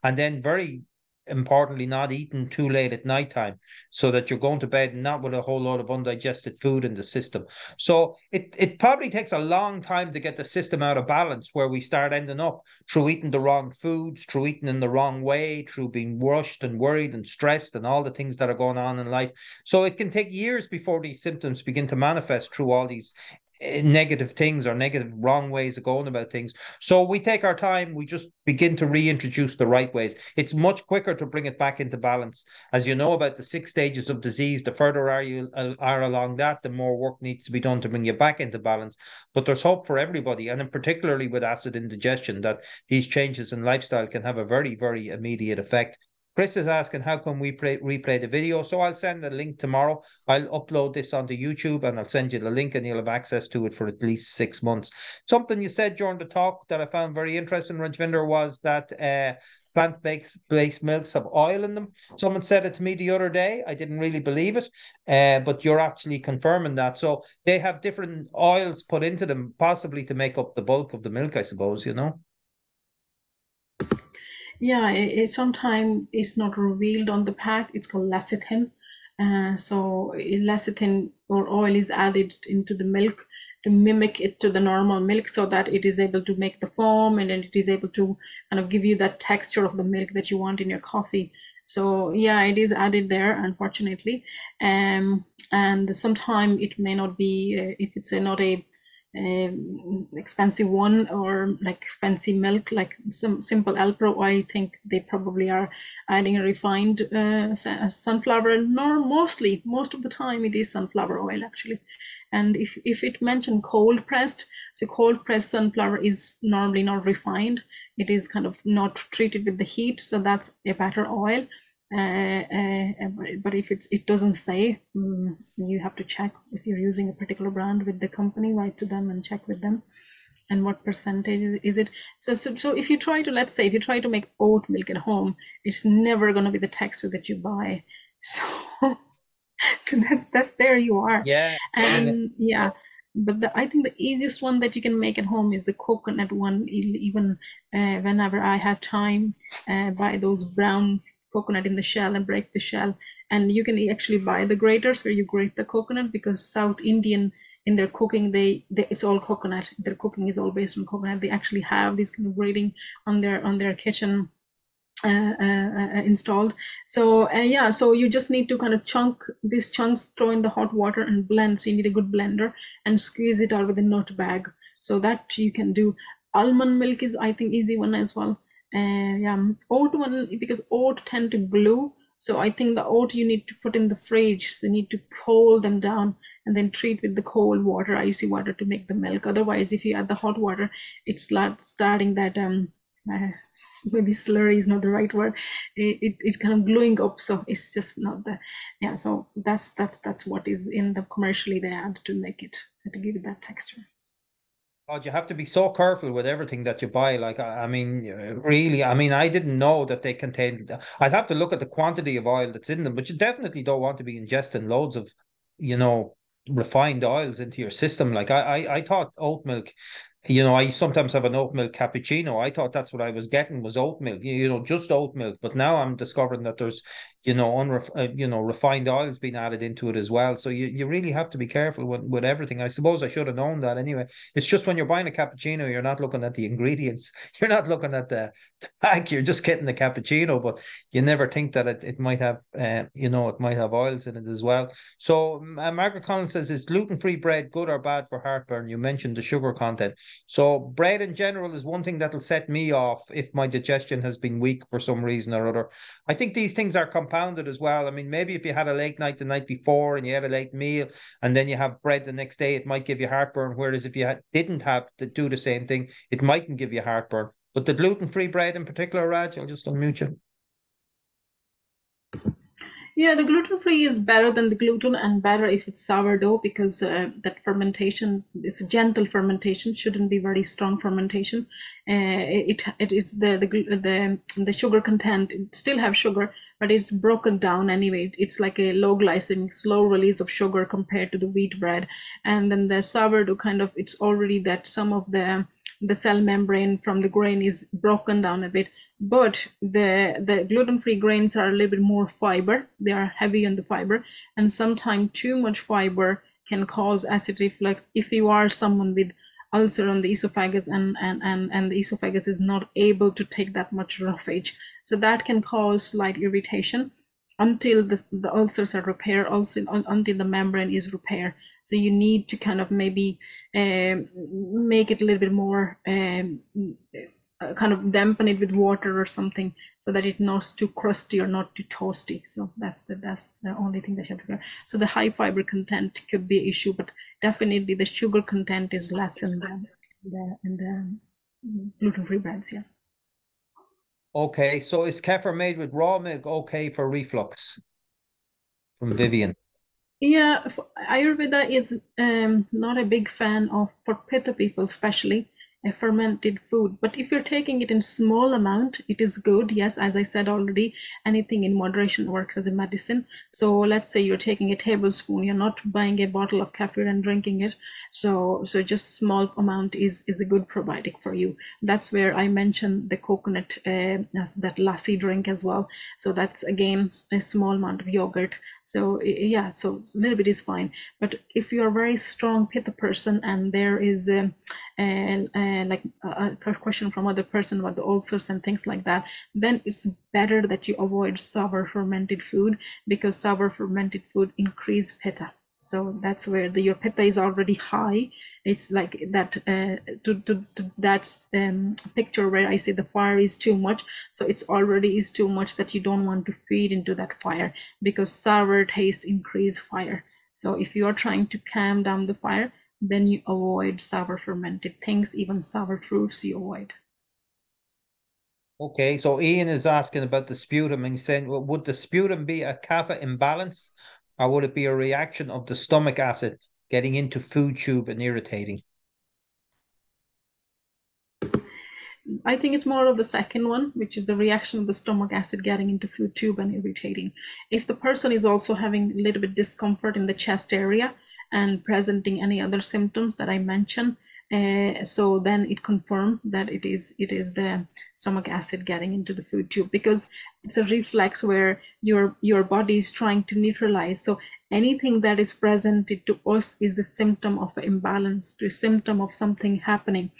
and then very importantly, not eating too late at night time so that you're going to bed not with a whole lot of undigested food in the system. So it probably takes a long time to get the system out of balance, where we start ending up through eating the wrong foods, through eating in the wrong way, through being rushed and worried and stressed and all the things that are going on in life. So it can take years before these symptoms begin to manifest through all these negative things or negative wrong ways of going about things. So we take our time, we just begin to reintroduce the right ways. It's much quicker to bring it back into balance. As you know about the 6 stages of disease, the further you are along that, the more work needs to be done to bring you back into balance. But there's hope for everybody, and in particularly with acid indigestion, that these changes in lifestyle can have a very, very immediate effect. Chris is asking, how can we replay the video? So I'll send a link tomorrow. I'll upload this onto YouTube and I'll send you the link, and you'll have access to it for at least 6 months. Something you said during the talk that I found very interesting, Rajvinder, was that plant-based milks have oil in them. Someone said it to me the other day. I didn't really believe it, but you're actually confirming that. So they have different oils put into them, possibly to make up the bulk of the milk, I suppose, Yeah, it sometimes is not revealed on the pack. It's called lecithin. So lecithin or oil is added into the milk to mimic it to the normal milk, so that it is able to make the foam, and then it is able to kind of give you that texture of the milk that you want in your coffee. So yeah, it is added there, unfortunately. And sometimes it may not be, if it's not a expensive one, or like fancy milk, like some simple Alpro, I think they probably are adding a refined sunflower, nor most of the time it is sunflower oil actually. And if it mentioned cold pressed, so cold pressed sunflower is normally not refined. It is kind of not treated with the heat, so that's a better oil. But if it doesn't say, you have to check if you're using a particular brand with the company, write to them and check with them, and what percentage is it. So if you try to, let's say if you try to make oat milk at home, it's never going to be the texture that you buy. So so that's there you are. Yeah. And yeah, but I think the easiest one that you can make at home is the coconut one. Even whenever I have time, buy those brown coconut in the shell and break the shell. And you can actually buy the graters where you grate the coconut, because South Indian, in their cooking, they it's all coconut. Their cooking is all based on coconut. They actually have this kind of grating on their kitchen installed. So yeah, so you just need to kind of chunk these chunks, throw in the hot water and blend. So you need a good blender and squeeze it out with a nut bag. So that you can do. Almond milk is, I think, easy one as well. Yeah, oat one, because oat tend to glue. So I think the oat you need to put in the fridge. So you need to cool them down and then treat with the cold water, icy water, to make the milk. Otherwise, if you add the hot water, it's starting that maybe slurry is not the right word. It kind of gluing up, so it's just not the, yeah. So that's what is in the commercially they add to make it, to give it that texture. God, you have to be so careful with everything that you buy. Like, I mean, really, I mean, I didn't know that they contained. I'd have to look at the quantity of oil that's in them, but you definitely don't want to be ingesting loads of, you know, refined oils into your system. Like, I thought oat milk. I sometimes have an oat milk cappuccino. I thought that's what I was getting was oat milk, just oat milk. But now I'm discovering that there's, refined oils being added into it as well. So you really have to be careful with everything. I suppose I should have known that anyway. It's just when you're buying a cappuccino, you're not looking at the ingredients. You're not looking at the pack. You're just getting the cappuccino, but you never think that it might have, it might have oils in it as well. So Margaret Collins says, is gluten-free bread good or bad for heartburn? You mentioned the sugar content. So bread in general is one thing that'll set me off if my digestion has been weak for some reason or other. I think these things are compounded as well. I mean, maybe if you had a late night the night before and you had a late meal and then you have bread the next day, it might give you heartburn. Whereas if you didn't have to do the same thing, it mightn't give you heartburn. But the gluten-free bread in particular, Raj, I'll just unmute you. Yeah, the gluten-free is better than the gluten and better if it's sourdough because that fermentation is a gentle fermentation, shouldn't be very strong fermentation. It is the sugar content, it still have sugar, but it's broken down anyway. It's like a low glycemic, slow release of sugar compared to the wheat bread. And then the sourdough kind of, it's already that some of the cell membrane from the grain is broken down a bit, but the gluten-free grains are a little bit more fiber. They are heavy on the fiber, and sometimes too much fiber can cause acid reflux if you are someone with ulcer on the esophagus and the esophagus is not able to take that much roughage. So that can cause slight irritation until the ulcers are repaired, also until the membrane is repaired. So you need to kind of maybe make it a little bit more kind of dampen it with water or something so that it's not too crusty or not too toasty. So that's the only thing that you have to do. So the high fiber content could be an issue, but definitely the sugar content is less in the gluten-free breads. Yeah. Okay, so is kefir made with raw milk okay for reflux? From Vivian. Yeah, Ayurveda is not a big fan of, for pitta people especially, fermented food. But if you're taking it in small amount, it is good. Yes, as I said already, anything in moderation works as a medicine. So let's say you're taking a tablespoon, you're not buying a bottle of kefir and drinking it. So just small amount is a good probiotic for you. That's where I mentioned the coconut, as that lassi drink as well. So that's again a small amount of yogurt. So yeah, so a little bit is fine. But if you're a very strong pitta person and there is like a question from other person about the ulcers and things like that, then it's better that you avoid sour fermented food because sour fermented food increase pitta. So that's where your pitta is already high. It's like that to that picture where I say the fire is too much. So it's already is too much that you don't want to feed into that fire because sour taste increase fire. So if you are trying to calm down the fire, then you avoid sour fermented things, even sour fruits you avoid. Okay, so Ian is asking about the sputum and he's saying, well, would the sputum be a kapha imbalance or would it be a reaction of the stomach acid getting into food tube and irritating? I think it's more of the second one, which is the reaction of the stomach acid getting into food tube and irritating. If the person is also having a little bit discomfort in the chest area and presenting any other symptoms that I mentioned, so then it confirms that it is the stomach acid getting into the food tube because it's a reflex where your body is trying to neutralize. So anything that is presented to us is a symptom of an imbalance, to a symptom of something happening.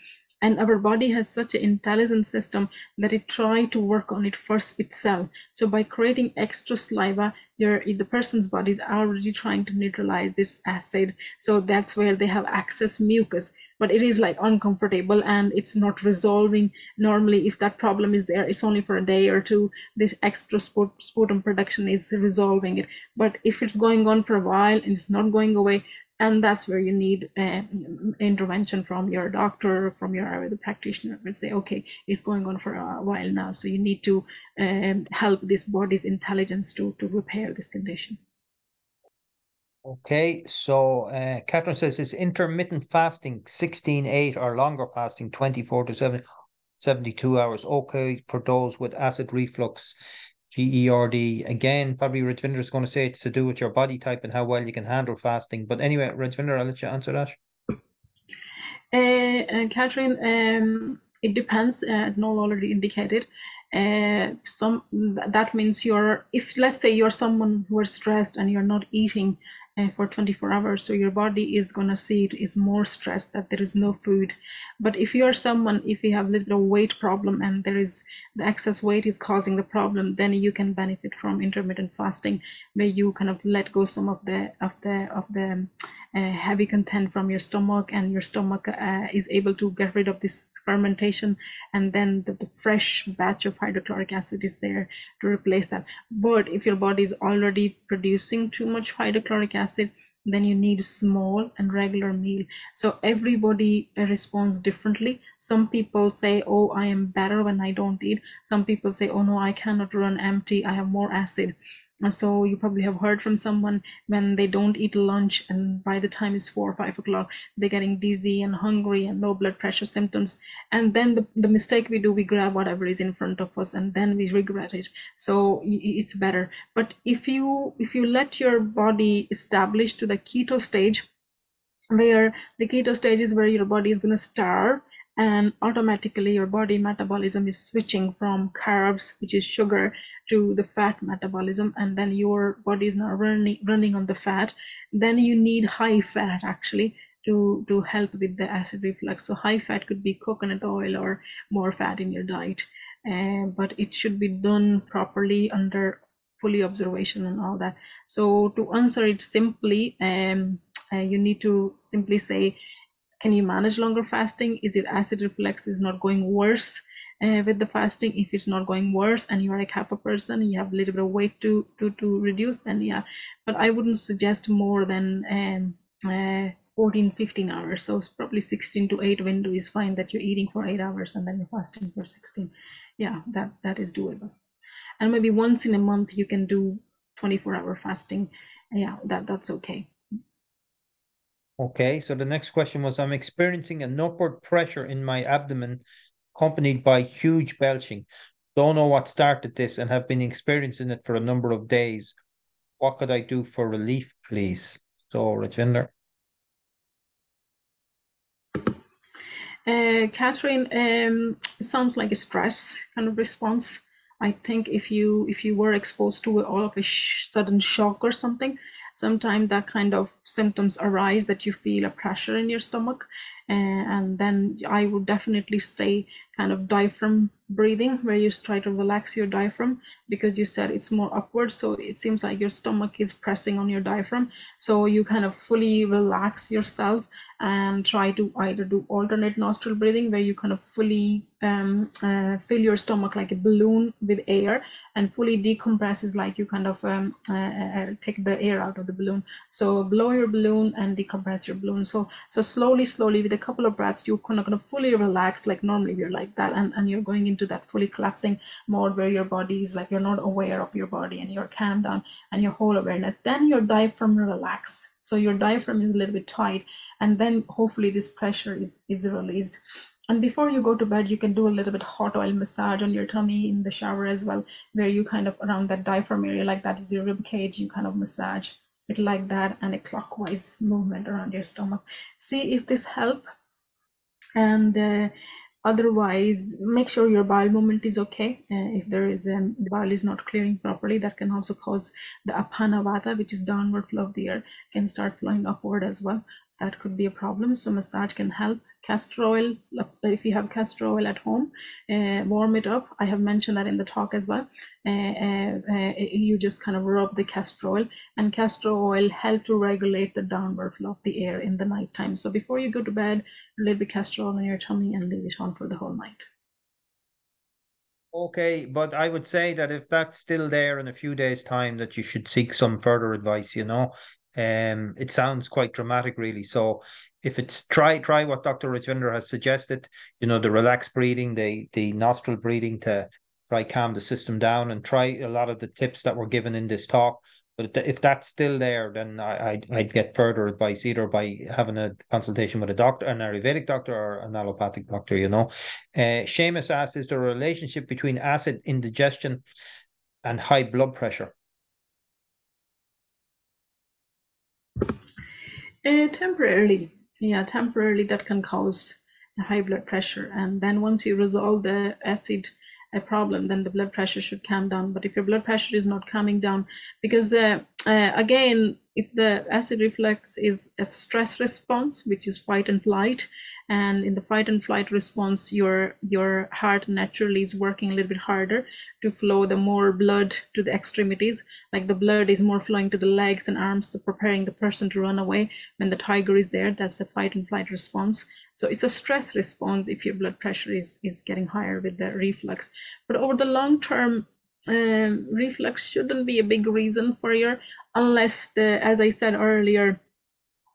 And our body has such an intelligent system that it try to work on it first itself. So by creating extra saliva, the person's body is already trying to neutralize this acid. So that's where they have excess mucus, but it is like uncomfortable and it's not resolving. Normally, if that problem is there, it's only for a day or two. This extra sputum production is resolving it. But if it's going on for a while and it's not going away, and that's where you need intervention from your doctor, from your Ayurveda practitioner, and say, okay, it's going on for a while now, so you need to help this body's intelligence to repair this condition. Okay, so Catherine says, is intermittent fasting 16/8 or longer fasting 24 to 72 hours okay for those with acid reflux, GERD? Again, probably Rajvinder is going to say it's to do with your body type and how well you can handle fasting. But anyway, Rajvinder, I'll let you answer that. Catherine, it depends, as Noel already indicated. That means if let's say you're someone who is stressed and you're not eating for 24 hours, so your body is gonna see it is more stressed that there is no food. But if you have a little weight problem and there is the excess weight is causing the problem, then you can benefit from intermittent fasting, where you kind of let go some of the heavy content from your stomach, and your stomach is able to get rid of this fermentation, and then the fresh batch of hydrochloric acid is there to replace that. But if your body is already producing too much hydrochloric acid, then you need a small and regular meal. So everybody responds differently. Some people say, oh, I am better when I don't eat. Some people say, oh no, I cannot run empty, I have more acid. So you probably have heard from someone when they don't eat lunch, and by the time it's 4 or 5 o'clock, they're getting dizzy and hungry and low blood pressure symptoms. And then the mistake we do, we grab whatever is in front of us, and then we regret it. So it's better. But if you let your body establish to the keto stage, where the keto stage is where your body is going to starve, and automatically your body metabolism is switching from carbs, which is sugar, to the fat metabolism, and then your body is now running on the fat. Then you need high fat actually to help with the acid reflux. So high fat could be coconut oil or more fat in your diet, but it should be done properly under fully observation and all that. So to answer it simply, you need to simply say, can you manage longer fasting? Is your acid reflux is not going worse with the fasting? If it's not going worse and you're like half a person and you have a little bit of weight to reduce, then yeah. But I wouldn't suggest more than 14, 15 hours. So it's probably 16 to 8 window is fine, that you're eating for 8 hours and then you're fasting for 16. Yeah, that is doable. And maybe once in a month you can do 24-hour fasting. Yeah, that's okay. Okay, so the next question was, I'm experiencing an upward pressure in my abdomen accompanied by huge belching. Don't know what started this and have been experiencing it for a number of days. What could I do for relief, please? So, Rajvinder. Catherine, sounds like a stress kind of response. I think if you were exposed to all of a sudden shock or something, sometimes that kind of symptoms arise, that you feel a pressure in your stomach, and then I would definitely stay kind of diaphragm breathing, where you try to relax your diaphragm, because you said it's more upward, so it seems like your stomach is pressing on your diaphragm. So you kind of fully relax yourself and try to either do alternate nostril breathing, where you kind of fully fill your stomach like a balloon with air, and fully decompress is like you kind of take the air out of the balloon. So blow your balloon and decompress your balloon. So slowly with a couple of breaths, you're kind of going to fully relax, like normally you're like that, and you're going into that fully collapsing mode where your body is like, you're not aware of your body and you're calmed down and your whole awareness. Then your diaphragm relax. So your diaphragm is a little bit tight, and then hopefully this pressure is released. And before you go to bed, you can do a little bit hot oil massage on your tummy in the shower as well, where you kind of around that diaphragm area, like that is your rib cage, you kind of massage it like that, and a clockwise movement around your stomach. See if this help. And otherwise, make sure your bowel movement is okay. If there is the bowel is not clearing properly, that can also cause the apana vata, which is downward flow of the air, can start flowing upward as well. That could be a problem. So massage can help. Castor oil, if you have castor oil at home, warm it up. I have mentioned that in the talk as well. You just kind of rub the castor oil, and castor oil help to regulate the downward flow of the air in the nighttime. So before you go to bed, leave the castor oil on your tummy and leave it on for the whole night. Okay, but I would say that if that's still there in a few days' time, that you should seek some further advice, you know. It sounds quite dramatic, really. So if it's try what Dr. Rajvinder has suggested, you know, the relaxed breathing, the nostril breathing to try calm the system down, and try a lot of the tips that were given in this talk. But if that's still there, then I'd get further advice, either by having a consultation with a doctor, an Ayurvedic doctor or an allopathic doctor, you know. Seamus asked, is there a relationship between acid indigestion and high blood pressure? Temporarily, yeah, temporarily that can cause high blood pressure. And then once you resolve the acid problem, then the blood pressure should calm down. But if your blood pressure is not coming down, because again, if the acid reflux is a stress response, which is fight and flight, and in the fight and flight response, your heart naturally is working a little bit harder to flow the more blood to the extremities. Like the blood is more flowing to the legs and arms, to preparing the person to run away when the tiger is there. That's a fight and flight response. So it's a stress response if your blood pressure is getting higher with the reflux. But over the long term, reflux shouldn't be a big reason for your, unless as I said earlier,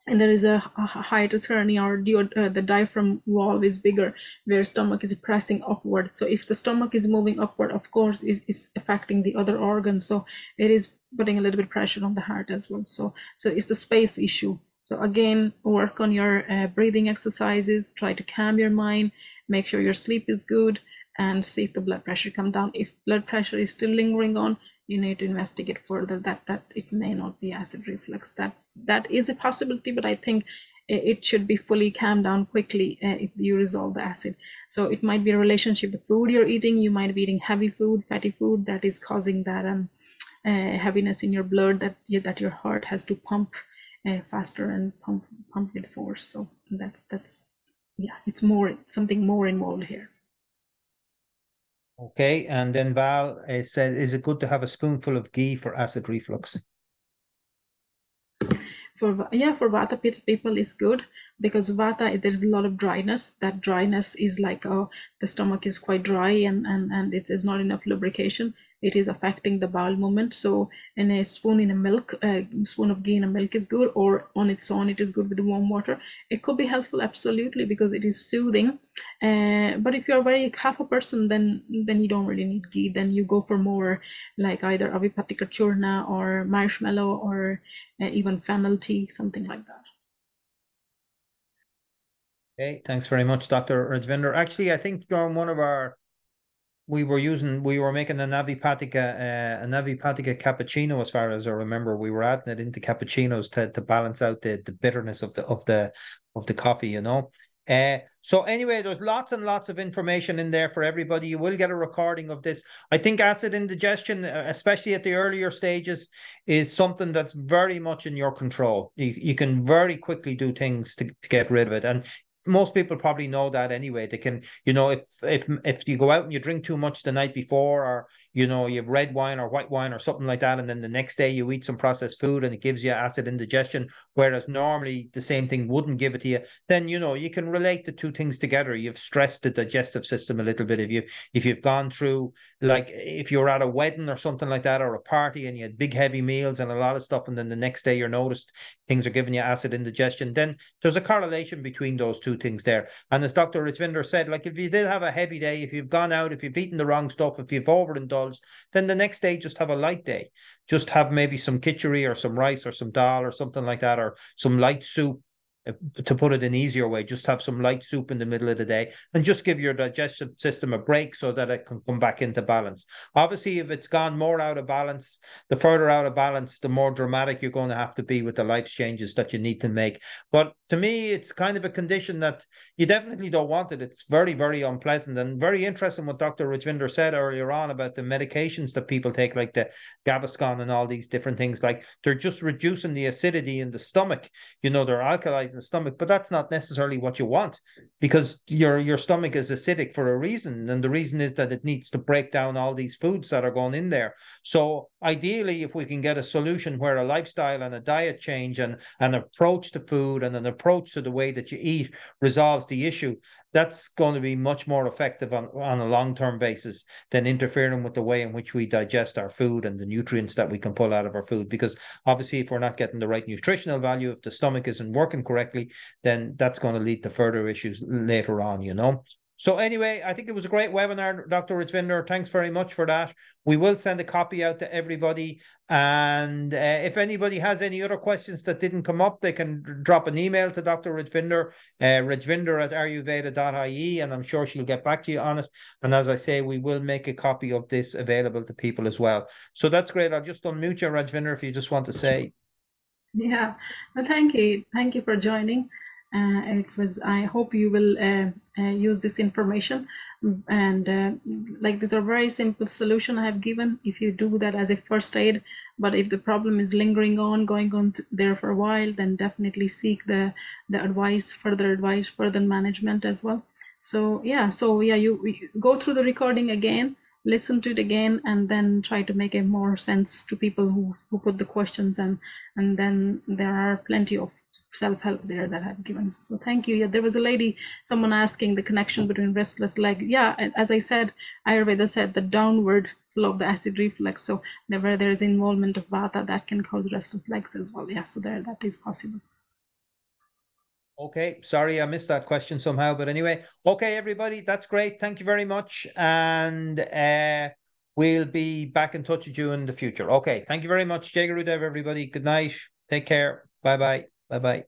and there is a hiatus hernia, or the diaphragm wall is bigger, where stomach is pressing upward. So if the stomach is moving upward, of course, is affecting the other organs. So it is putting a little bit of pressure on the heart as well. So it's the space issue. So again, work on your breathing exercises, try to calm your mind, make sure your sleep is good, and see if the blood pressure come down. If blood pressure is still lingering on, you need to investigate further that it may not be acid reflux. That is a possibility, but I think it should be fully calmed down quickly if you resolve the acid. So it might be a relationship with food you're eating. You might be eating heavy food, fatty food, that is causing that heaviness in your blood, that your heart has to pump faster and pump with force. So that's yeah, it's something more involved here. Okay, and then Val said, is it good to have a spoonful of ghee for acid reflux? For Vata people is good, because Vata, there's a lot of dryness. That dryness is like, the stomach is quite dry, and it's not enough lubrication. It is affecting the bowel movement. So in a spoon spoon of ghee in a milk is good, or on its own it is good with warm water. It could be helpful, absolutely, because it is soothing. But if you're very half a person, then you don't really need ghee. Then you go for more like either avipatika churna or marshmallow, or even fennel tea, something like that. Okay, thanks very much, Dr. Rajvinder. Actually, I think during one of our we were making an Navipatica cappuccino, as far as I remember. We were adding it into cappuccinos to balance out the bitterness of the coffee, you know. So anyway, there's lots and lots of information in there for everybody. You will get a recording of this. I think acid indigestion, especially at the earlier stages, is something that's very much in your control. You can very quickly do things to get rid of it. And most people probably know that anyway. They can, you know, if you go out and you drink too much the night before, or you know, you have red wine or white wine or something like that, and then the next day you eat some processed food and it gives you acid indigestion, whereas normally the same thing wouldn't give it to you, then you know you can relate the two things together. You've stressed the digestive system a little bit. If you've gone through, like if you're at a wedding or something like that, or a party, and you had big heavy meals and a lot of stuff, and then the next day you're noticed things are giving you acid indigestion, then there's a correlation between those two things there. And as Dr. Rajvinder said, like if you did have a heavy day, if you've gone out, if you've eaten the wrong stuff, if you've overindulged, then the next day just have a light day. Just have maybe some khichdi or some rice or some dal or something like that, or some light soup. To put it in easier way, just have some light soup in the middle of the day and just give your digestive system a break so that it can come back into balance. Obviously, if it's gone more out of balance, the further out of balance, the more dramatic you're going to have to be with the life changes that you need to make. But to me, it's kind of a condition that you definitely don't want it. It's very, very unpleasant, and very interesting what Dr. Rajvinder said earlier on about the medications that people take, like the Gaviscon and all these different things. Like they're just reducing the acidity in the stomach. You know, they're alkalizing the stomach, but that's not necessarily what you want, because your stomach is acidic for a reason, and the reason is that it needs to break down all these foods that are going in there. So ideally, if we can get a solution where a lifestyle and a diet change and an approach to food and an approach to the way that you eat resolves the issue, that's going to be much more effective on a long-term basis than interfering with the way in which we digest our food and the nutrients that we can pull out of our food. Because obviously, if we're not getting the right nutritional value, if the stomach isn't working correctly, then that's going to lead to further issues later on, you know. So anyway, I think it was a great webinar, Dr. Rajvinder. Thanks very much for that. We will send a copy out to everybody. And if anybody has any other questions that didn't come up, they can drop an email to Dr. Rajvinder, rajvinder@ayurveda.ie, and I'm sure she'll get back to you on it. And as I say, we will make a copy of this available to people as well. So that's great. I'll just unmute you, Rajvinder, if you just want to say. Yeah, well, thank you for joining. I hope you will use this information, and like there's a very simple solution I have given. If you do that as a first aid, but if the problem is lingering on, going on there for a while, then definitely seek the advice, further management as well. So yeah, you go through the recording again, listen to it again, and then try to make it more sense to people who put the questions, and then there are plenty of self-help there that I've given. So thank you. Yeah, there was a lady, someone asking the connection between restless leg. Yeah, as I said, Ayurveda said the downward flow of the acid reflux. So where there is involvement of Vata, that can cause restless legs as well. Yeah, so that is possible. Okay, sorry, I missed that question somehow, but anyway, okay, everybody, that's great. Thank you very much, and we'll be back in touch with you in the future. Okay. Thank you very much. Jai Gurudev, everybody. Good night. Take care. Bye bye. Bye bye.